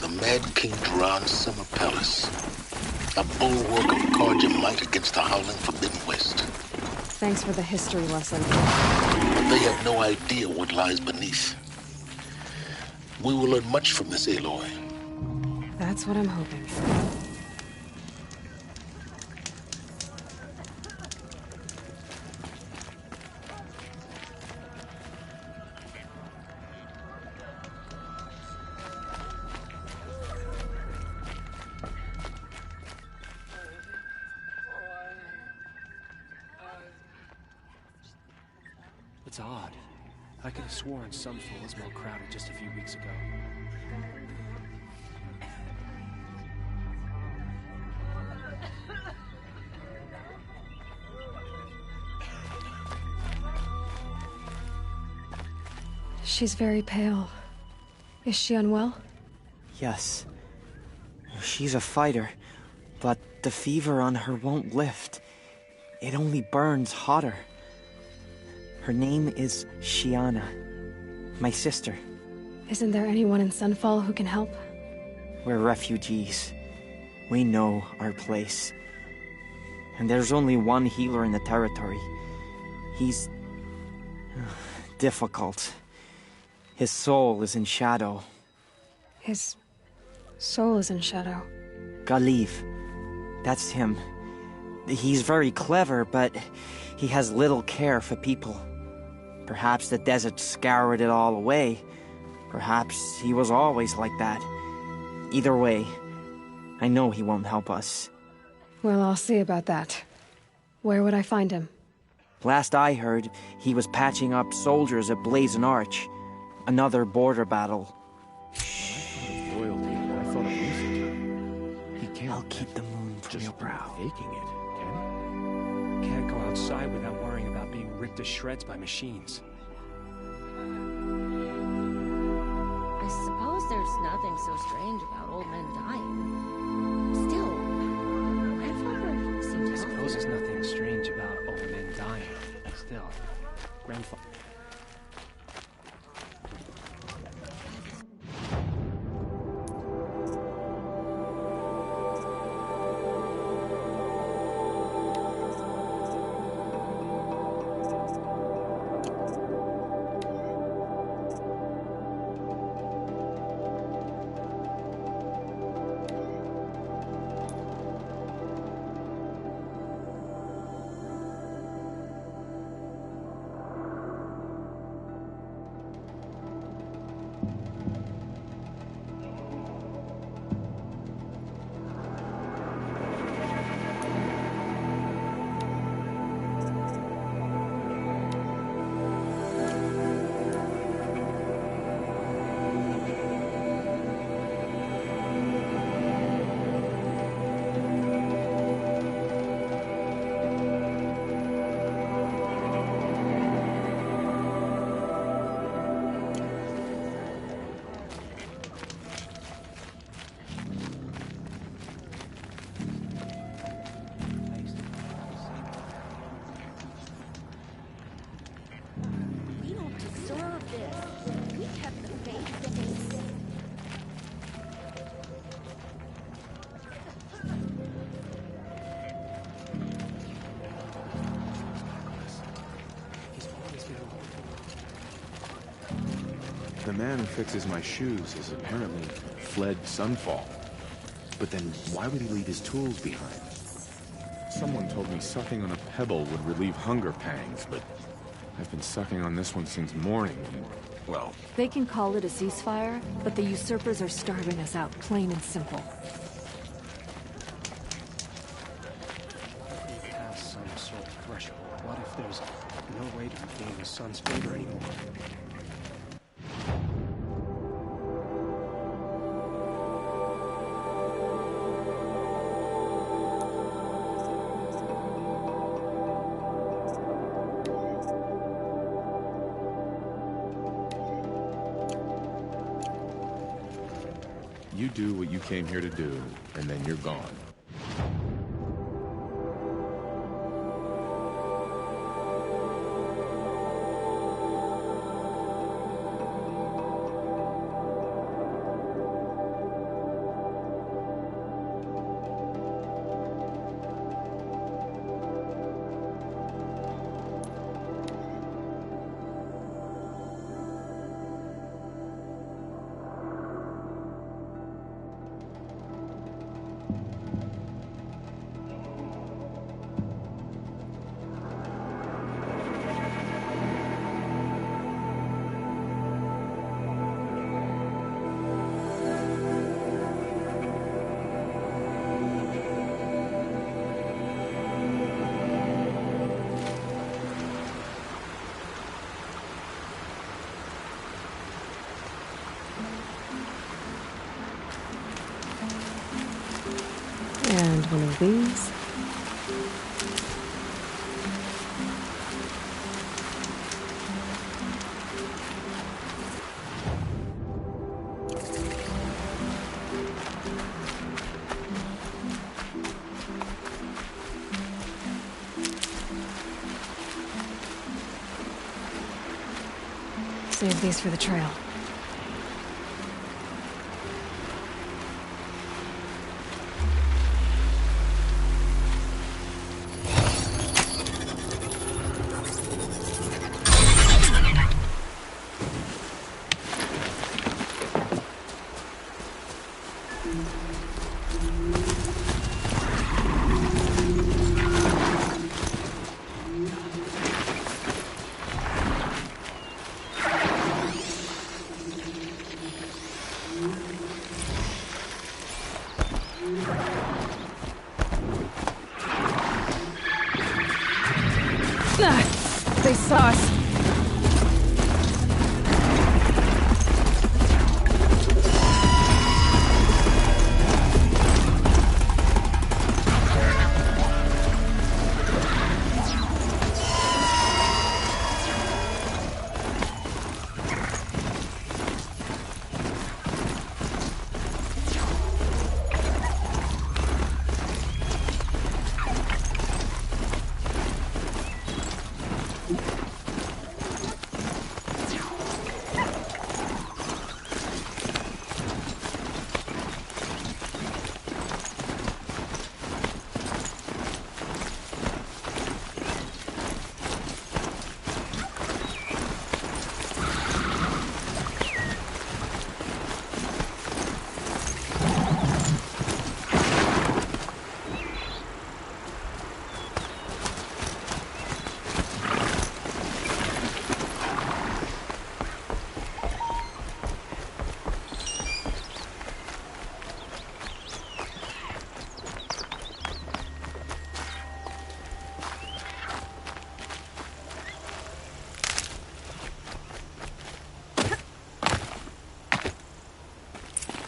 The Mad King Duran's summer palace. A bulwark of Carja might against the howling Forbidden West. Thanks for the history lesson. But they have no idea what lies beneath. We will learn much from this, Aloy. That's what I'm hoping. It's odd. I could have sworn Sunfall was more crowded just a few weeks ago. She's very pale. Is she unwell? Yes. She's a fighter, but the fever on her won't lift. It only burns hotter. Her name is Shiana, my sister. Isn't there anyone in Sunfall who can help? We're refugees. We know our place. And there's only one healer in the territory. He's difficult. His soul is in shadow. His soul is in shadow. Galiv. That's him. He's very clever, but he has little care for people. Perhaps the desert scoured it all away. Perhaps he was always like that. Either way, I know he won't help us. Well, I'll see about that. Where would I find him? Last I heard, he was patching up soldiers at Blazon Arch. Another border battle. Royalty. I thought of Lucifer. He can't. I'll keep the moon from your brow. Faking it, can Can't go outside without worrying about being ripped to shreds by machines. I suppose there's nothing so strange about old men dying. Still, Grandfather seemed I healthy. suppose there's nothing strange about old men dying. Still, Grandfather... We don't deserve this. We kept the faith. The man who fixes my shoes has apparently fled Sunfall. But then why would he leave his tools behind? Someone told me sucking on a pebble would relieve hunger pangs, but I've been sucking on this one since morning. Well, They can call it a ceasefire, but the usurpers are starving us out, plain and simple. We pass some sort of threshold. What if there's no way to regain the sun's favor anymore? you do what you came here to do, and then you're gone. And one of these. Save these for the trail. They saw us.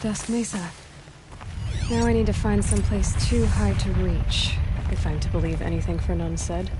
Dusk Mesa. Now I need to find someplace too high to reach, if I'm to believe anything Fernand said.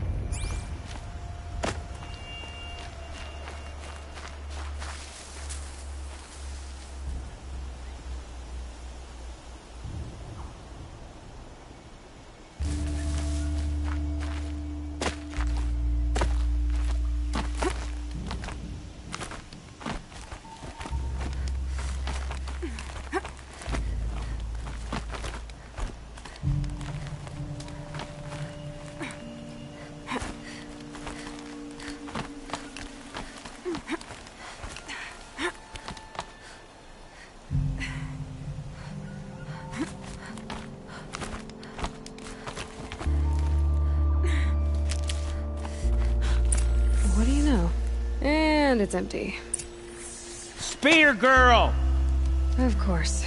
What do you know? And it's empty. Spear girl! Of course.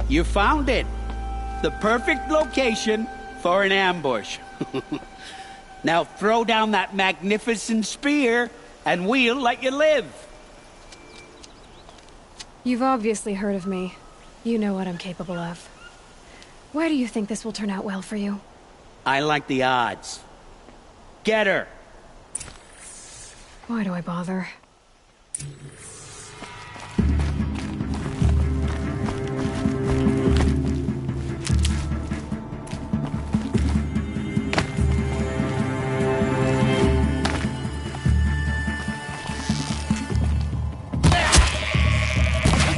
You found it. The perfect location for an ambush. Now throw down that magnificent spear, and we'll let you live. You've obviously heard of me. You know what I'm capable of. Why do you think this will turn out well for you? I like the odds. Get her! Why do I bother?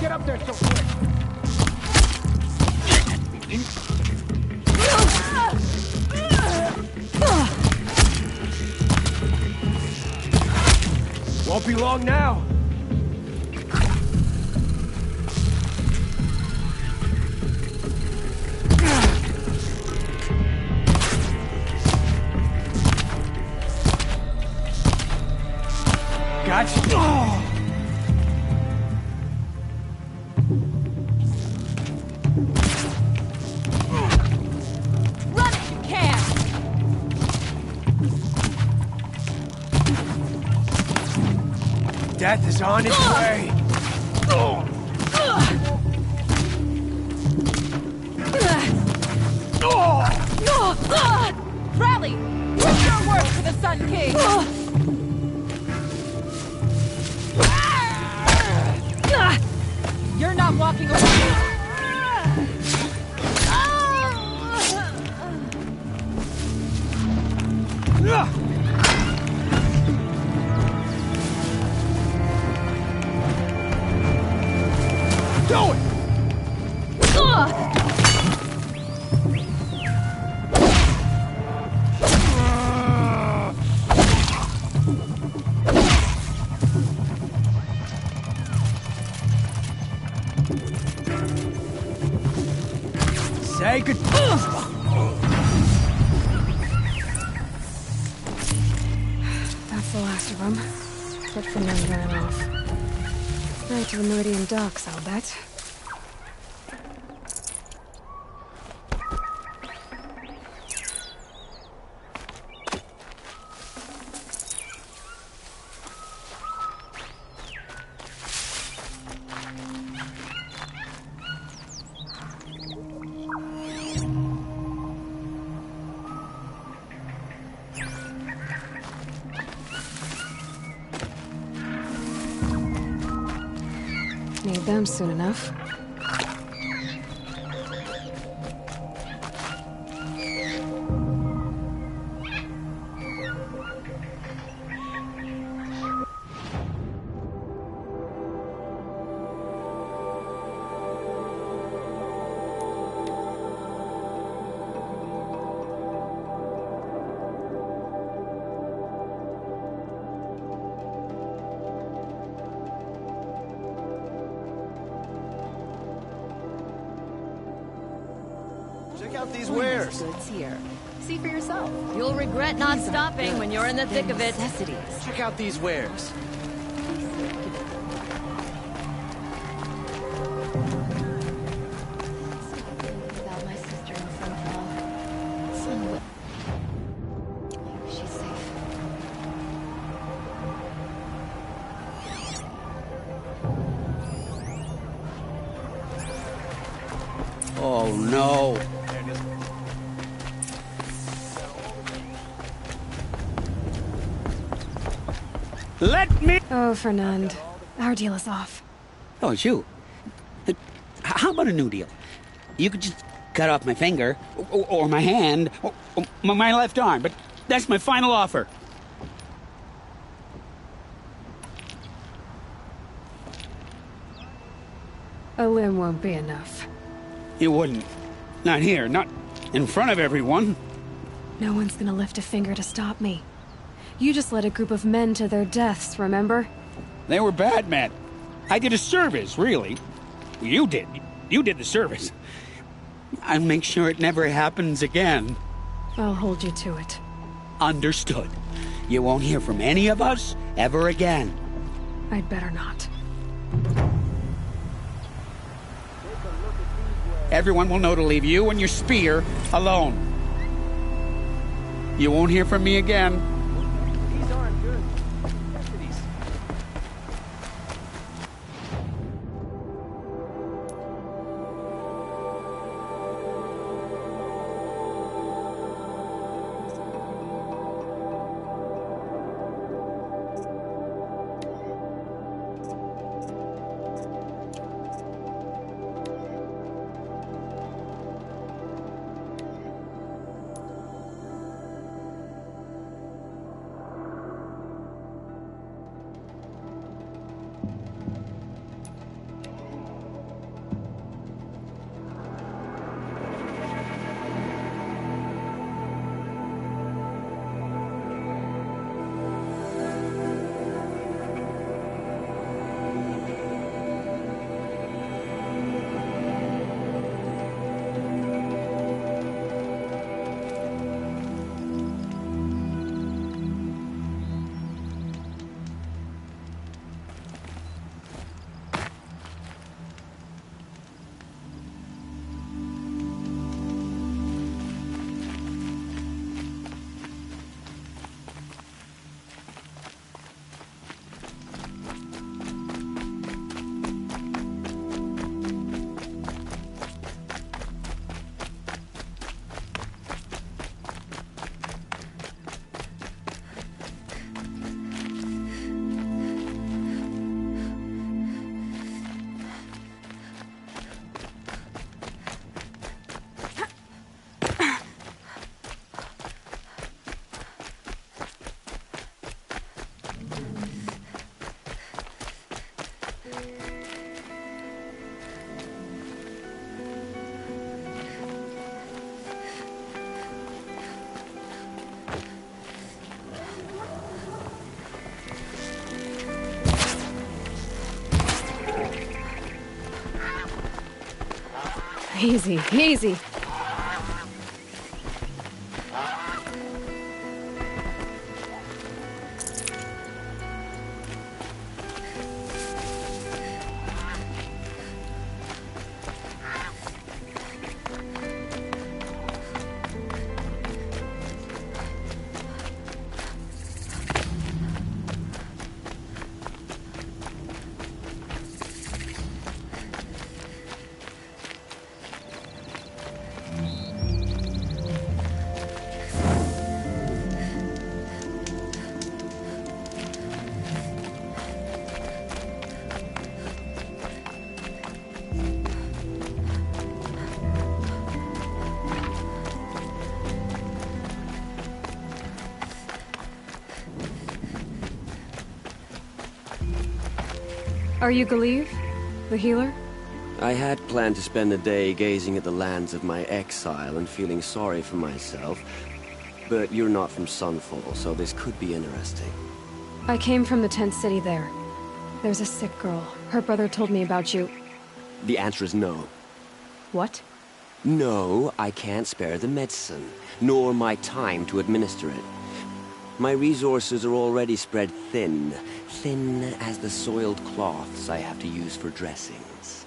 Get up there so quick! Won't be long now. Gotcha. Run if you can! Death is on its way. Rally! Prove your worth to the Sun King! You're not walking away! Do it! Say good. That's the last of them. But Fernand ran off. Right to the Meridian docks, I'll bet. Need them soon enough. Check out these wares. Goods here. See for yourself. You'll regret not stopping when you're in the thick of it. Necessities. Check out these wares. Without my sister in Sunfall. Son, she's safe. Oh, no. Let me... Oh, Fernand. Our deal is off. Oh, it's you. How about a new deal? You could just cut off my finger, or my hand, or my left arm, but that's my final offer. A limb won't be enough. It wouldn't. Not here, not in front of everyone. No one's gonna lift a finger to stop me. You just led a group of men to their deaths, remember? They were bad men. I did a service, really. You did. You did the service. I'll make sure it never happens again. I'll hold you to it. Understood. You won't hear from any of us ever again. I'd better not. Everyone will know to leave you and your spear alone. You won't hear from me again. These aren't good. Easy, easy. Are you Galeev, the healer? I had planned to spend the day gazing at the lands of my exile and feeling sorry for myself. But you're not from Sunfall, so this could be interesting. I came from the tent city there. There's a sick girl. Her brother told me about you. The answer is no. What? No, I can't spare the medicine, nor my time to administer it. My resources are already spread thin. Thin as the soiled cloths I have to use for dressings.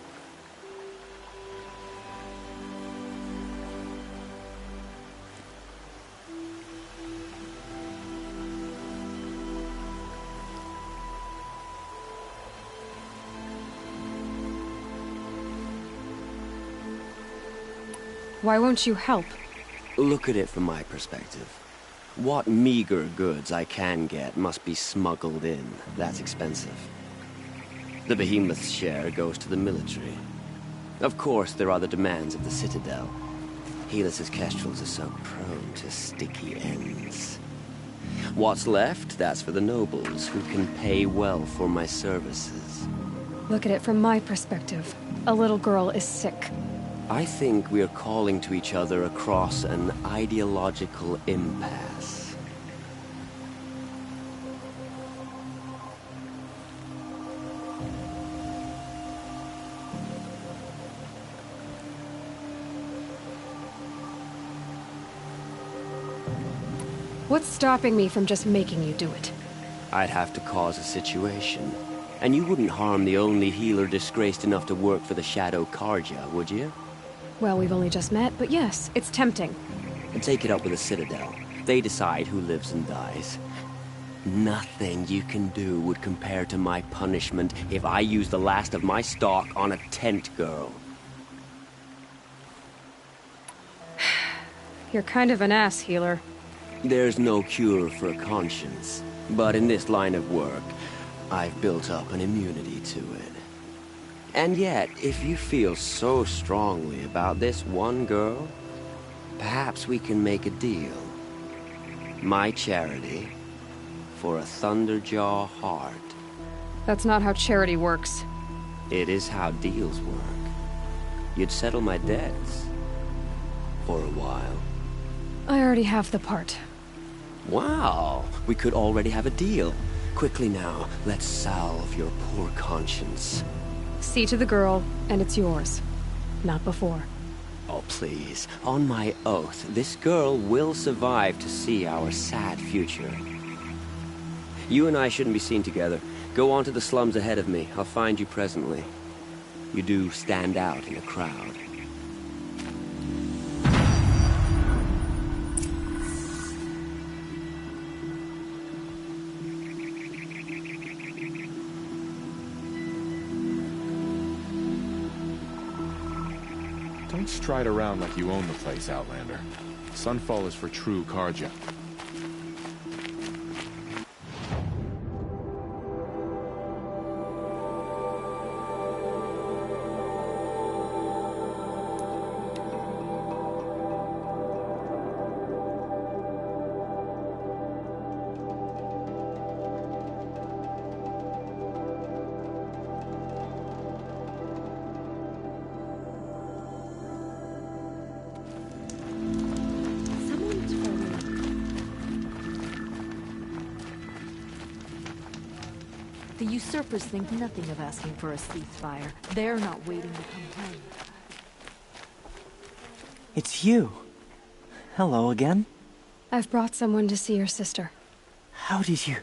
Why won't you help? Look at it from my perspective. What meager goods I can get must be smuggled in. That's expensive. The Behemoth's share goes to the military. Of course, there are the demands of the Citadel. Helis's kestrels are so prone to sticky ends. What's left, that's for the nobles, who can pay well for my services. Look at it from my perspective. A little girl is sick. I think we are calling to each other across an ideological impasse. What's stopping me from just making you do it? I'd have to cause a situation. And you wouldn't harm the only healer disgraced enough to work for the Shadow Carja, would you? Well, we've only just met, but yes, it's tempting. And take it up with the Citadel. They decide who lives and dies. Nothing you can do would compare to my punishment if I use the last of my stock on a tent girl. You're kind of an ass, healer. There's no cure for a conscience. But in this line of work, I've built up an immunity to it. And yet, if you feel so strongly about this one girl, perhaps we can make a deal. My charity for a Thunderjaw heart. That's not how charity works. It is how deals work. You'd settle my debts. For a while. I already have the part. Wow, we could already have a deal. Quickly now, let's salve your poor conscience. See to the girl, and it's yours. Not before. Oh, please. On my oath, this girl will survive to see our sad future. You and I shouldn't be seen together. Go on to the slums ahead of me. I'll find you presently. You do stand out in a crowd. Don't stride around like you own the place, Outlander. Sunfall is for true Carja. The usurpers think nothing of asking for a ceasefire. They're not waiting to come home. It's you. Hello again. I've brought someone to see your sister. How did you...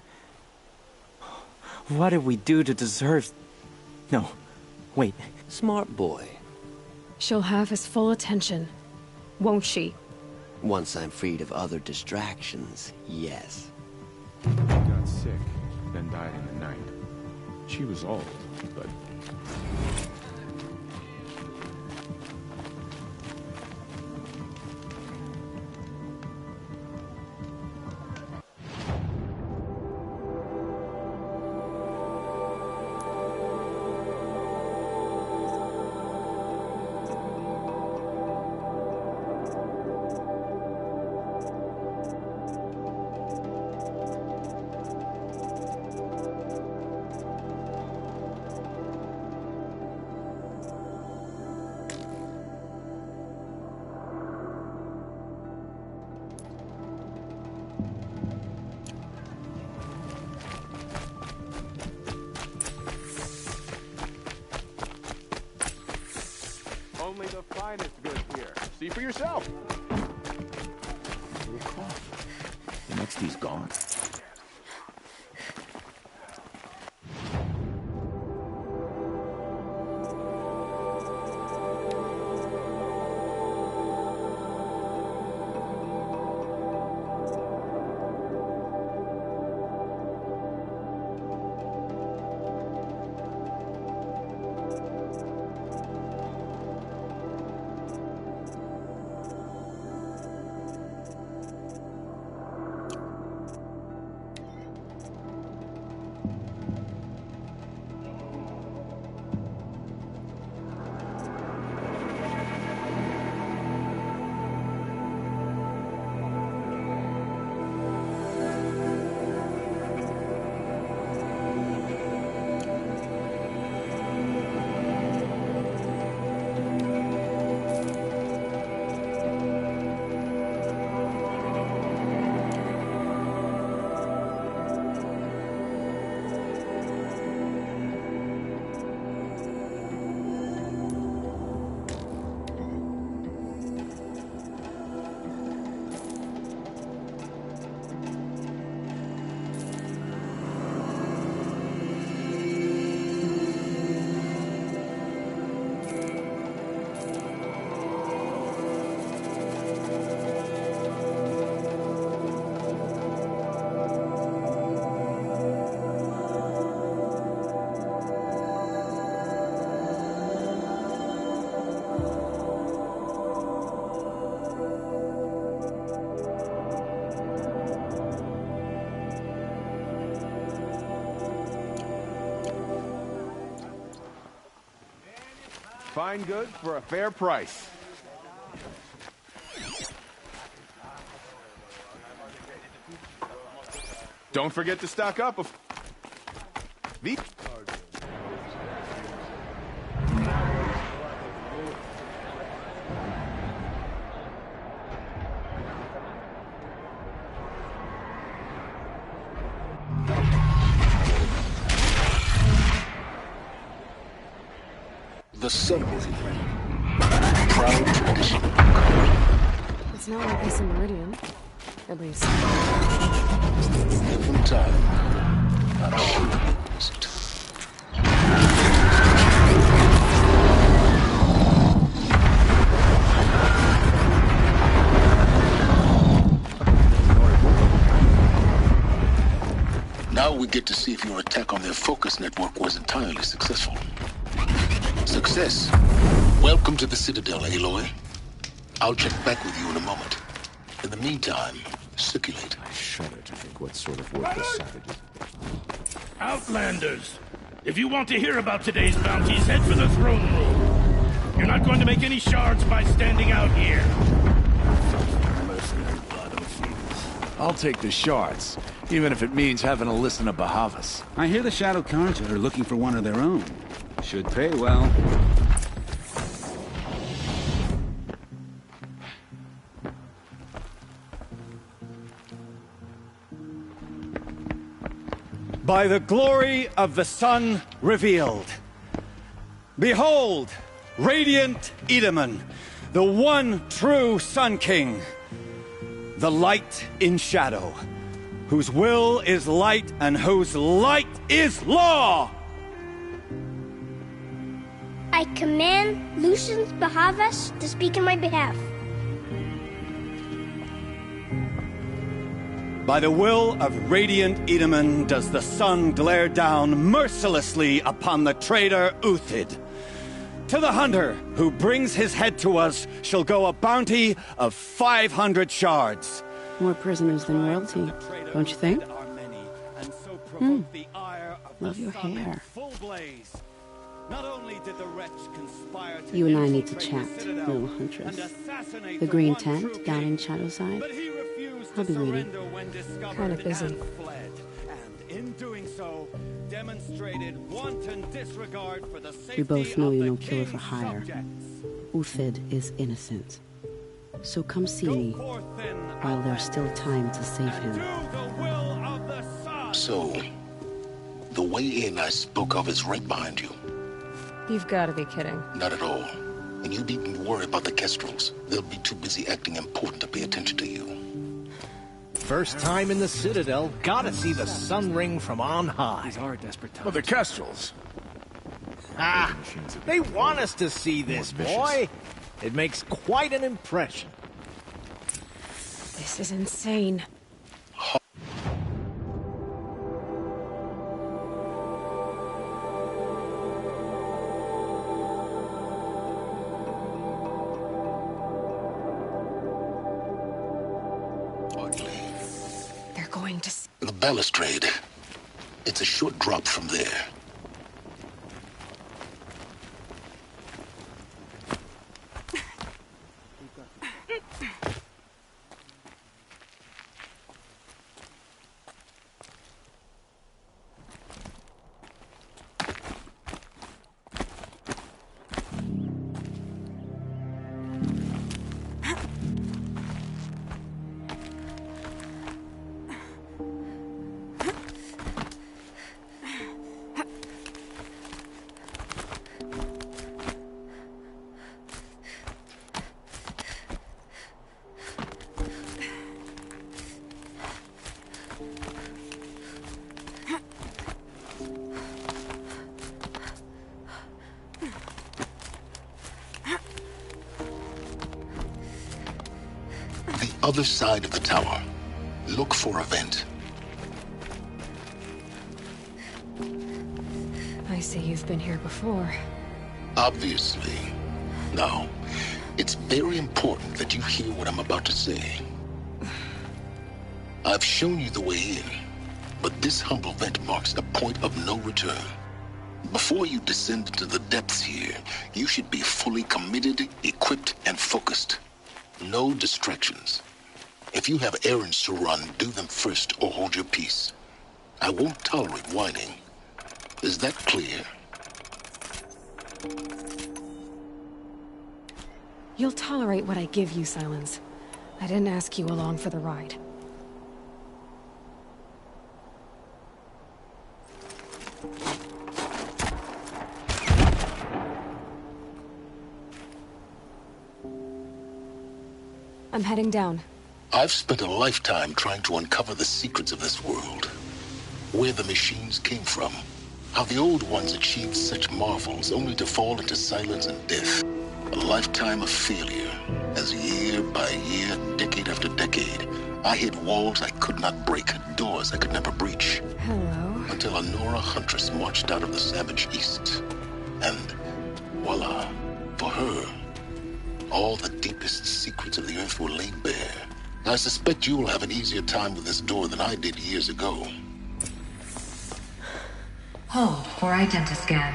What did we do to deserve... No, wait. Smart boy. She'll have his full attention, won't she? Once I'm freed of other distractions, yes. She got sick, then died in the night. She was old, but... Only the finest goods here. See for yourself. The next he's gone. Fine goods for a fair price. Don't forget to stock up. The submarine. Proud tradition. It's not like this in Meridian. At least. Every time. Not always. Now we get to see if your attack on their focus network was entirely successful. Success. Welcome to the Citadel, Aloy. I'll check back with you in a moment. In the meantime, circulate. I shudder to think what sort of work this savage is. Outlanders! If you want to hear about today's bounties, head for the throne room. You're not going to make any shards by standing out here. I'll take the shards, even if it means having to listen to Bahavas. I hear the Shadow Carja are looking for one of their own. Should pay well. By the glory of the sun revealed. Behold, radiant Edaman, the one true Sun King. The light in shadow, whose will is light and whose light is law! I command Lucius Bahavas to speak in my behalf. By the will of radiant Edaman does the sun glare down mercilessly upon the traitor Uthid. To the hunter who brings his head to us shall go a bounty of 500 shards. More prisoners than royalty, don't you think? Love your hair. You and I need to chat, little huntress. The green tent down in Shadowside. I'll be waiting. Kind of busy. In doing so, demonstrated wanton disregard for the We both know you're no killer for hire. Uthid is innocent. So come see me while there's still time to save him. So, the way in I spoke of is right behind you. You've got to be kidding. Not at all. And you needn't worry about the Kestrels. They'll be too busy acting important to pay attention to you. First time in the Citadel, gotta see the sun ring from on high. These are desperate times. Well, the Kestrels. Ah, they want us to see this, boy. It makes quite an impression. This is insane. The balustrade. It's a short drop from there. Other side of the tower. Look for a vent. I see you've been here before. Obviously. Now, it's very important that you hear what I'm about to say. I've shown you the way in, but this humble vent marks a point of no return. Before you descend into the depths here, you should be fully committed, equipped, and focused. No distractions. If you have errands to run, do them first or hold your peace. I won't tolerate whining. Is that clear? You'll tolerate what I give you, Silence. I didn't ask you along for the ride. I'm heading down. I've spent a lifetime trying to uncover the secrets of this world. Where the machines came from. How the old ones achieved such marvels only to fall into silence and death. A lifetime of failure, as year by year, decade after decade, I hit walls I could not break, doors I could never breach. Hello. Until a Nora huntress marched out of the savage east. And voila, for her, all the deepest secrets of the earth were laid bare. I suspect you will have an easier time with this door than I did years ago. Hold for identiscan.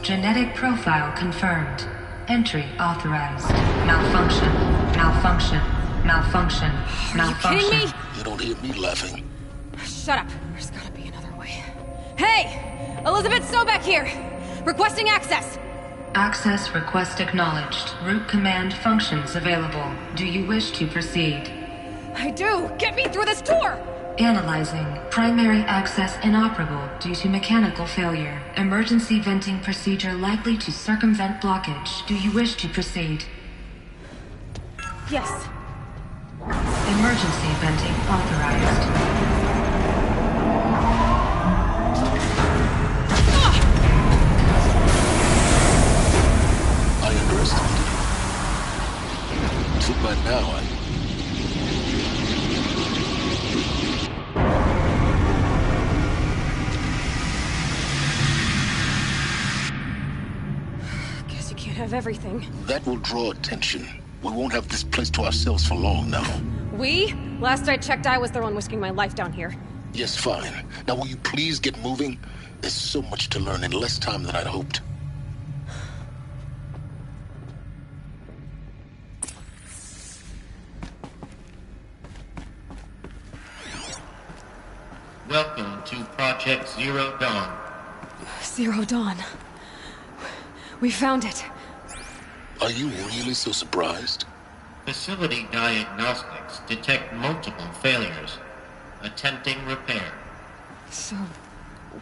Genetic profile confirmed. Entry authorized. Malfunction. Malfunction. Malfunction. Malfunction. Are you kidding me? You don't hear me laughing. Shut up. There's gotta be another way. Hey! Elizabeth Sobek here! Requesting access! Access request acknowledged. Root command functions available. Do you wish to proceed? I do! Get me through this door! Analyzing. Primary access inoperable due to mechanical failure. Emergency venting procedure likely to circumvent blockage. Do you wish to proceed? Yes. Emergency venting authorized. Too bad now, Guess you can't have everything. That will draw attention. We won't have this place to ourselves for long now. We? Last I checked, I was the one whisking my life down here. Yes, fine. Now will you please get moving? There's so much to learn in less time than I'd hoped. Welcome to Project Zero Dawn. Zero Dawn. We found it. Are you really so surprised? Facility diagnostics detect multiple failures. Attempting repair. So,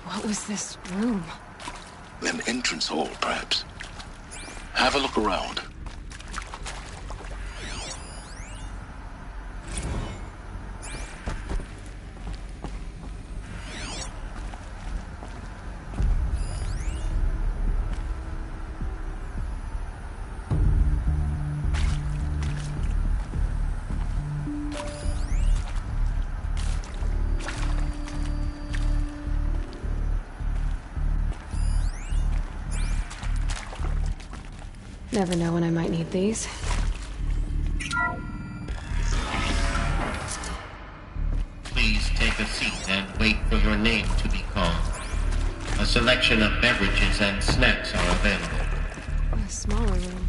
what was this room? An entrance hall, perhaps. Have a look around. Never know when I might need these. Please take a seat and wait for your name to be called. A selection of beverages and snacks are available. A smaller room.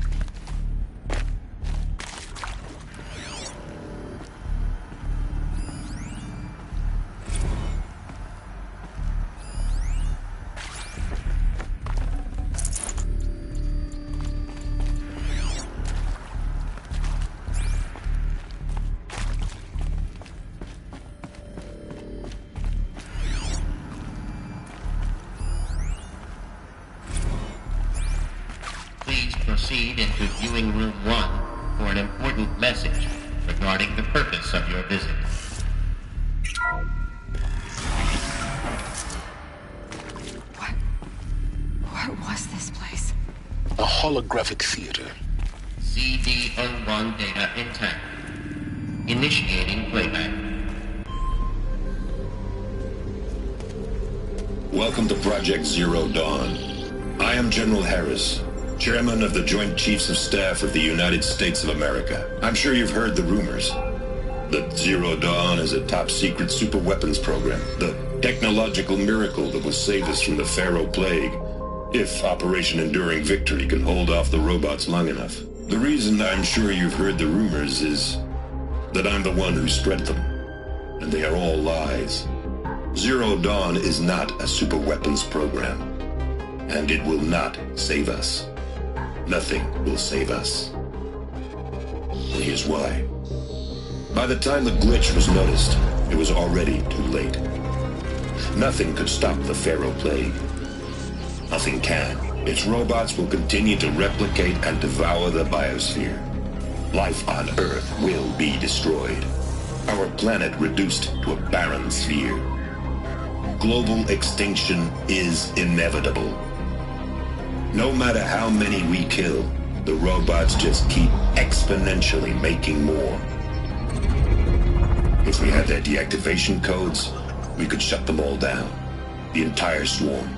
Proceed into viewing room 1 for an important message regarding the purpose of your visit. What was this place? A holographic theater. CD01 data intact. Initiating playback. Welcome to Project Zero Dawn. I am General Harris, Chairman of the Joint Chiefs of Staff of the United States of America. I'm sure you've heard the rumors. That Zero Dawn is a top-secret superweapons program. The technological miracle that will save us from the Pharaoh Plague. If Operation Enduring Victory can hold off the robots long enough. The reason I'm sure you've heard the rumors is that I'm the one who spread them. And they are all lies. Zero Dawn is not a superweapons program. And it will not save us. Nothing will save us. And here's why. By the time the glitch was noticed, it was already too late. Nothing could stop the Pharaoh Plague. Nothing can. Its robots will continue to replicate and devour the biosphere. Life on Earth will be destroyed. Our planet reduced to a barren sphere. Global extinction is inevitable. No matter how many we kill, the robots just keep exponentially making more. If we had their deactivation codes, we could shut them all down. The entire swarm.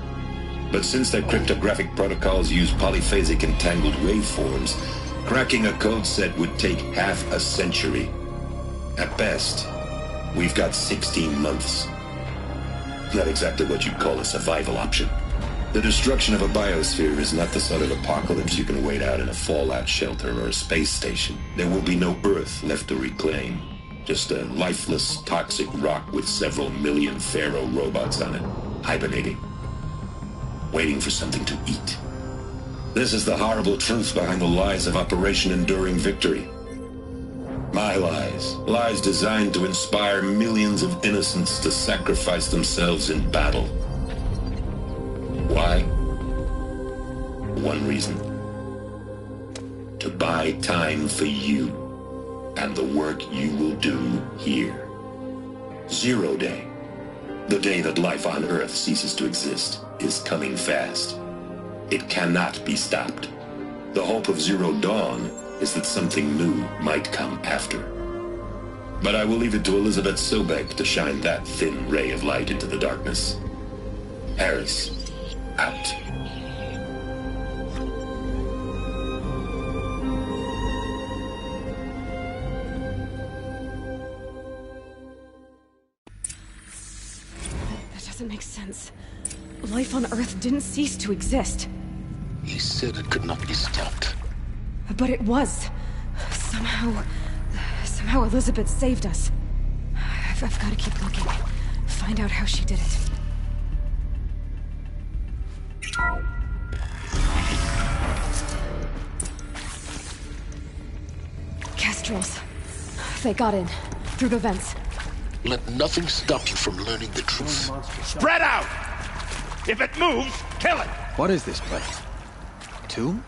But since their cryptographic protocols use polyphasic entangled waveforms, cracking a code set would take half a century. At best, we've got 16 months. Not exactly what you'd call a survival option. The destruction of a biosphere is not the sort of apocalypse you can wait out in a fallout shelter or a space station. There will be no Earth left to reclaim. Just a lifeless, toxic rock with several million Pharaoh robots on it, hibernating. Waiting for something to eat. This is the horrible truth behind the lies of Operation Enduring Victory. My lies. Lies designed to inspire millions of innocents to sacrifice themselves in battle. Why? One reason. To buy time for you and the work you will do here. Zero Day. The day that life on Earth ceases to exist is coming fast. It cannot be stopped. The hope of Zero Dawn is that something new might come after. But I will leave it to Elizabeth Sobek to shine that thin ray of light into the darkness. Harris, out. That doesn't make sense. Life on Earth didn't cease to exist. He said it could not be stopped. But it was. Somehow Elizabeth saved us. I've got to keep looking. Find out how she did it. Kestrels. They got in. Through the vents. Let nothing stop you from learning the truth. Spread out! If it moves, kill it! What is this place? Tomb?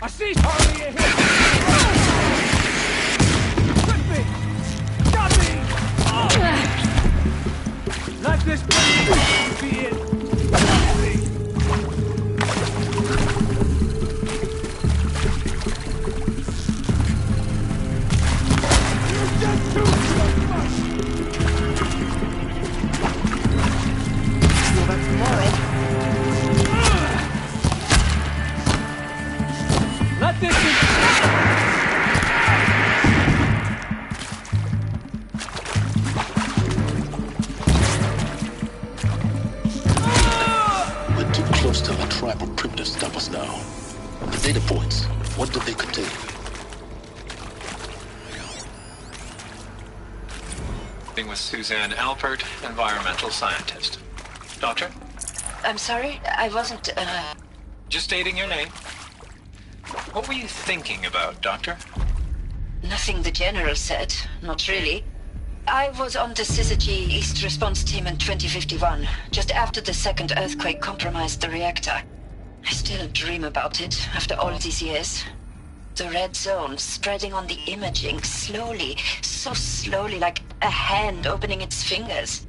I see hardly a hit! Could be! Got me! Oh. Let this place be it! Let this be... We're too close to the tribal crypt to stop us now. The data points, what do they contain? With Suzanne Alpert, environmental scientist. Doctor? I'm sorry, I wasn't, Just stating your name. What were you thinking about, Doctor? Nothing the General said, not really. I was on the Syzygy East Response Team in 2051, just after the second earthquake compromised the reactor. I still dream about it, after all these years. The red zone spreading on the imaging, slowly, so slowly, like a hand opening its fingers.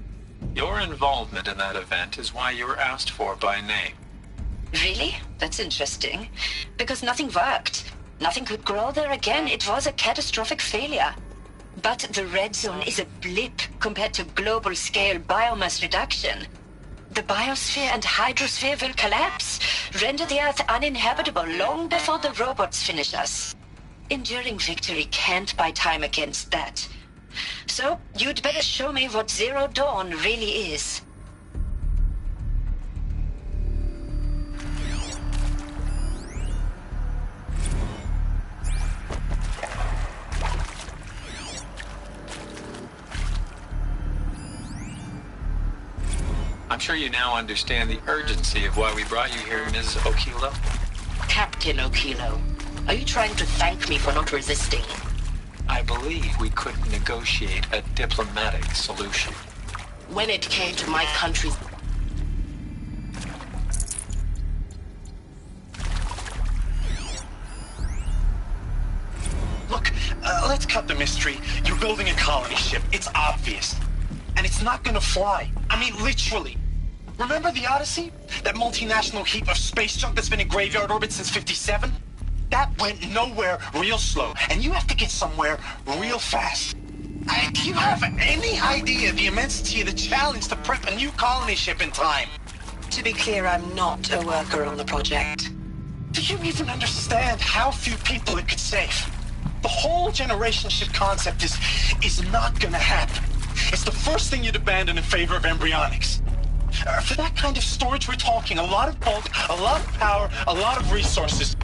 Your involvement in that event is why you were asked for by name. Really? That's interesting. Because nothing worked. Nothing could grow there again. It was a catastrophic failure. But the red zone is a blip compared to global-scale biomass reduction. The biosphere and hydrosphere will collapse, render the Earth uninhabitable long before the robots finish us. Enduring victory can't buy time against that. So, you'd better show me what Zero Dawn really is. I'm sure you now understand the urgency of why we brought you here, Ms. Okilo. Captain Okilo, are you trying to thank me for not resisting? I believe we could negotiate a diplomatic solution. When it came to my country's... Look, let's cut the mystery. You're building a colony ship. It's obvious. And it's not gonna fly. I mean, literally. Remember the Odyssey? That multinational heap of space junk that's been in graveyard orbit since '57? That went nowhere real slow. And you have to get somewhere real fast. Do you have any idea the immensity of the challenge to prep a new colony ship in time? To be clear, I'm not a worker on the project. Do you even understand how few people it could save? The whole generation ship concept is not gonna happen. It's the first thing you'd abandon in favor of embryonics. For that kind of storage, we're talking a lot of bulk, a lot of power, a lot of resources.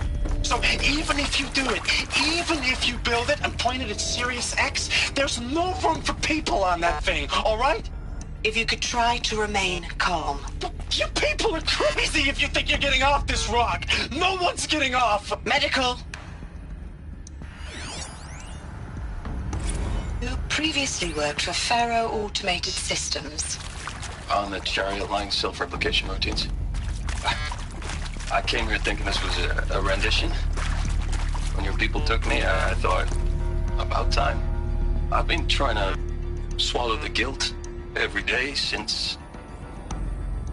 So even if you do it, even if you build it and point it at Sirius X, there's no room for people on that thing, all right? If you could try to remain calm. You people are crazy if you think you're getting off this rock. No one's getting off. Medical. You previously worked for Faro Automated Systems. On the Chariot Line self-replication routines. I came here thinking this was a rendition. When your people took me, I thought, about time. I've been trying to swallow the guilt every day since...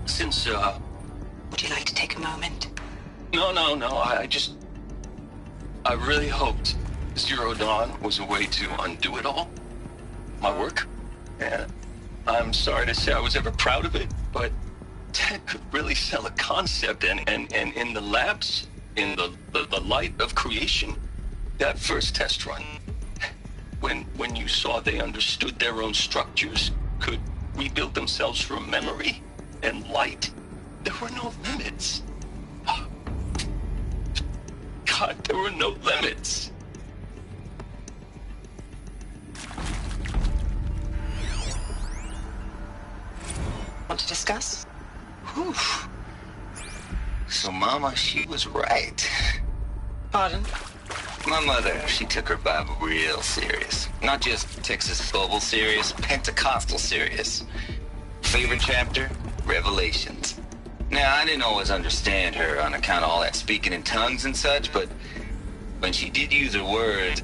Would you like to take a moment? No, I really hoped Zero Dawn was a way to undo it all. My work. And I'm sorry to say I was ever proud of it, but Ted could really sell a concept, and in the labs, in the light of creation, that first test run, when you saw they understood their own structures, could rebuild themselves from memory and light, there were no limits. God, there were no limits. Want to discuss? Whew. So Mama, she was right. Pardon? My mother, she took her Bible real serious. Not just Texas Bible serious, Pentecostal serious. Favorite chapter? Revelations. Now, I didn't always understand her on account of all that speaking in tongues and such, but when she did use her words,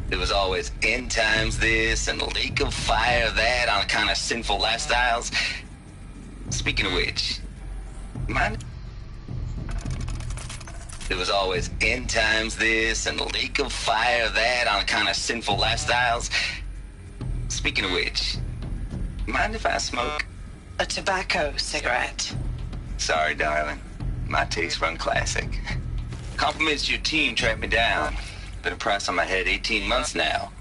there was always end times this and lake of fire that on account of sinful lifestyles. Speaking of which, mind? There was always end times this and lake of fire that on account of sinful lifestyles. Speaking of which, mind if I smoke? A tobacco cigarette. Sorry, darling. My taste run classic. Compliments to your team tracked me down. Been a price on my head 18 months now.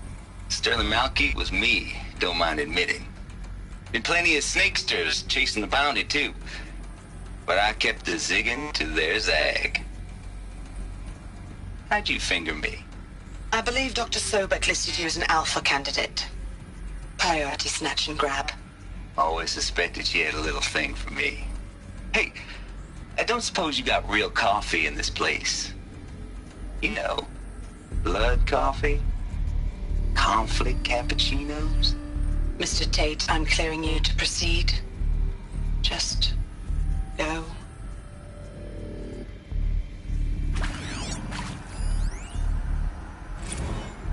Sterling Malky was me, don't mind admitting. Been plenty of snakesters chasing the bounty, too. But I kept the zigging to their zag. How'd you finger me? I believe Dr. Sobek listed you as an alpha candidate. Priority snatch and grab. Always suspected she had a little thing for me. Hey, I don't suppose you got real coffee in this place. You know, blood coffee? Conflict cappuccinos? Mr. Tate, I'm clearing you to proceed. Just go.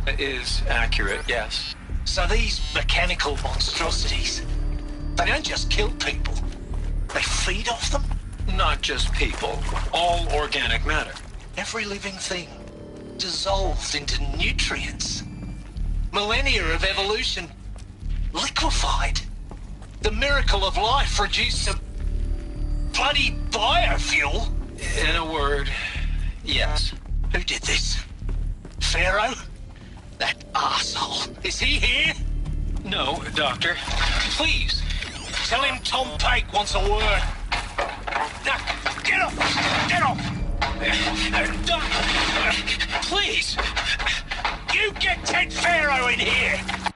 It is accurate, yes. So these mechanical monstrosities, they don't just kill people. They feed off them? Not just people, all organic matter. Every living thing dissolved into nutrients. Millennia of evolution liquefied. The miracle of life reduced to bloody biofuel? In a word, yes. Who did this? Pharaoh? That arsehole. Is he here? No, Doctor. Please. Tell him Tom Pake wants a word. Now, get off! Get off! Doc, please. You get Ted Pharaoh in here!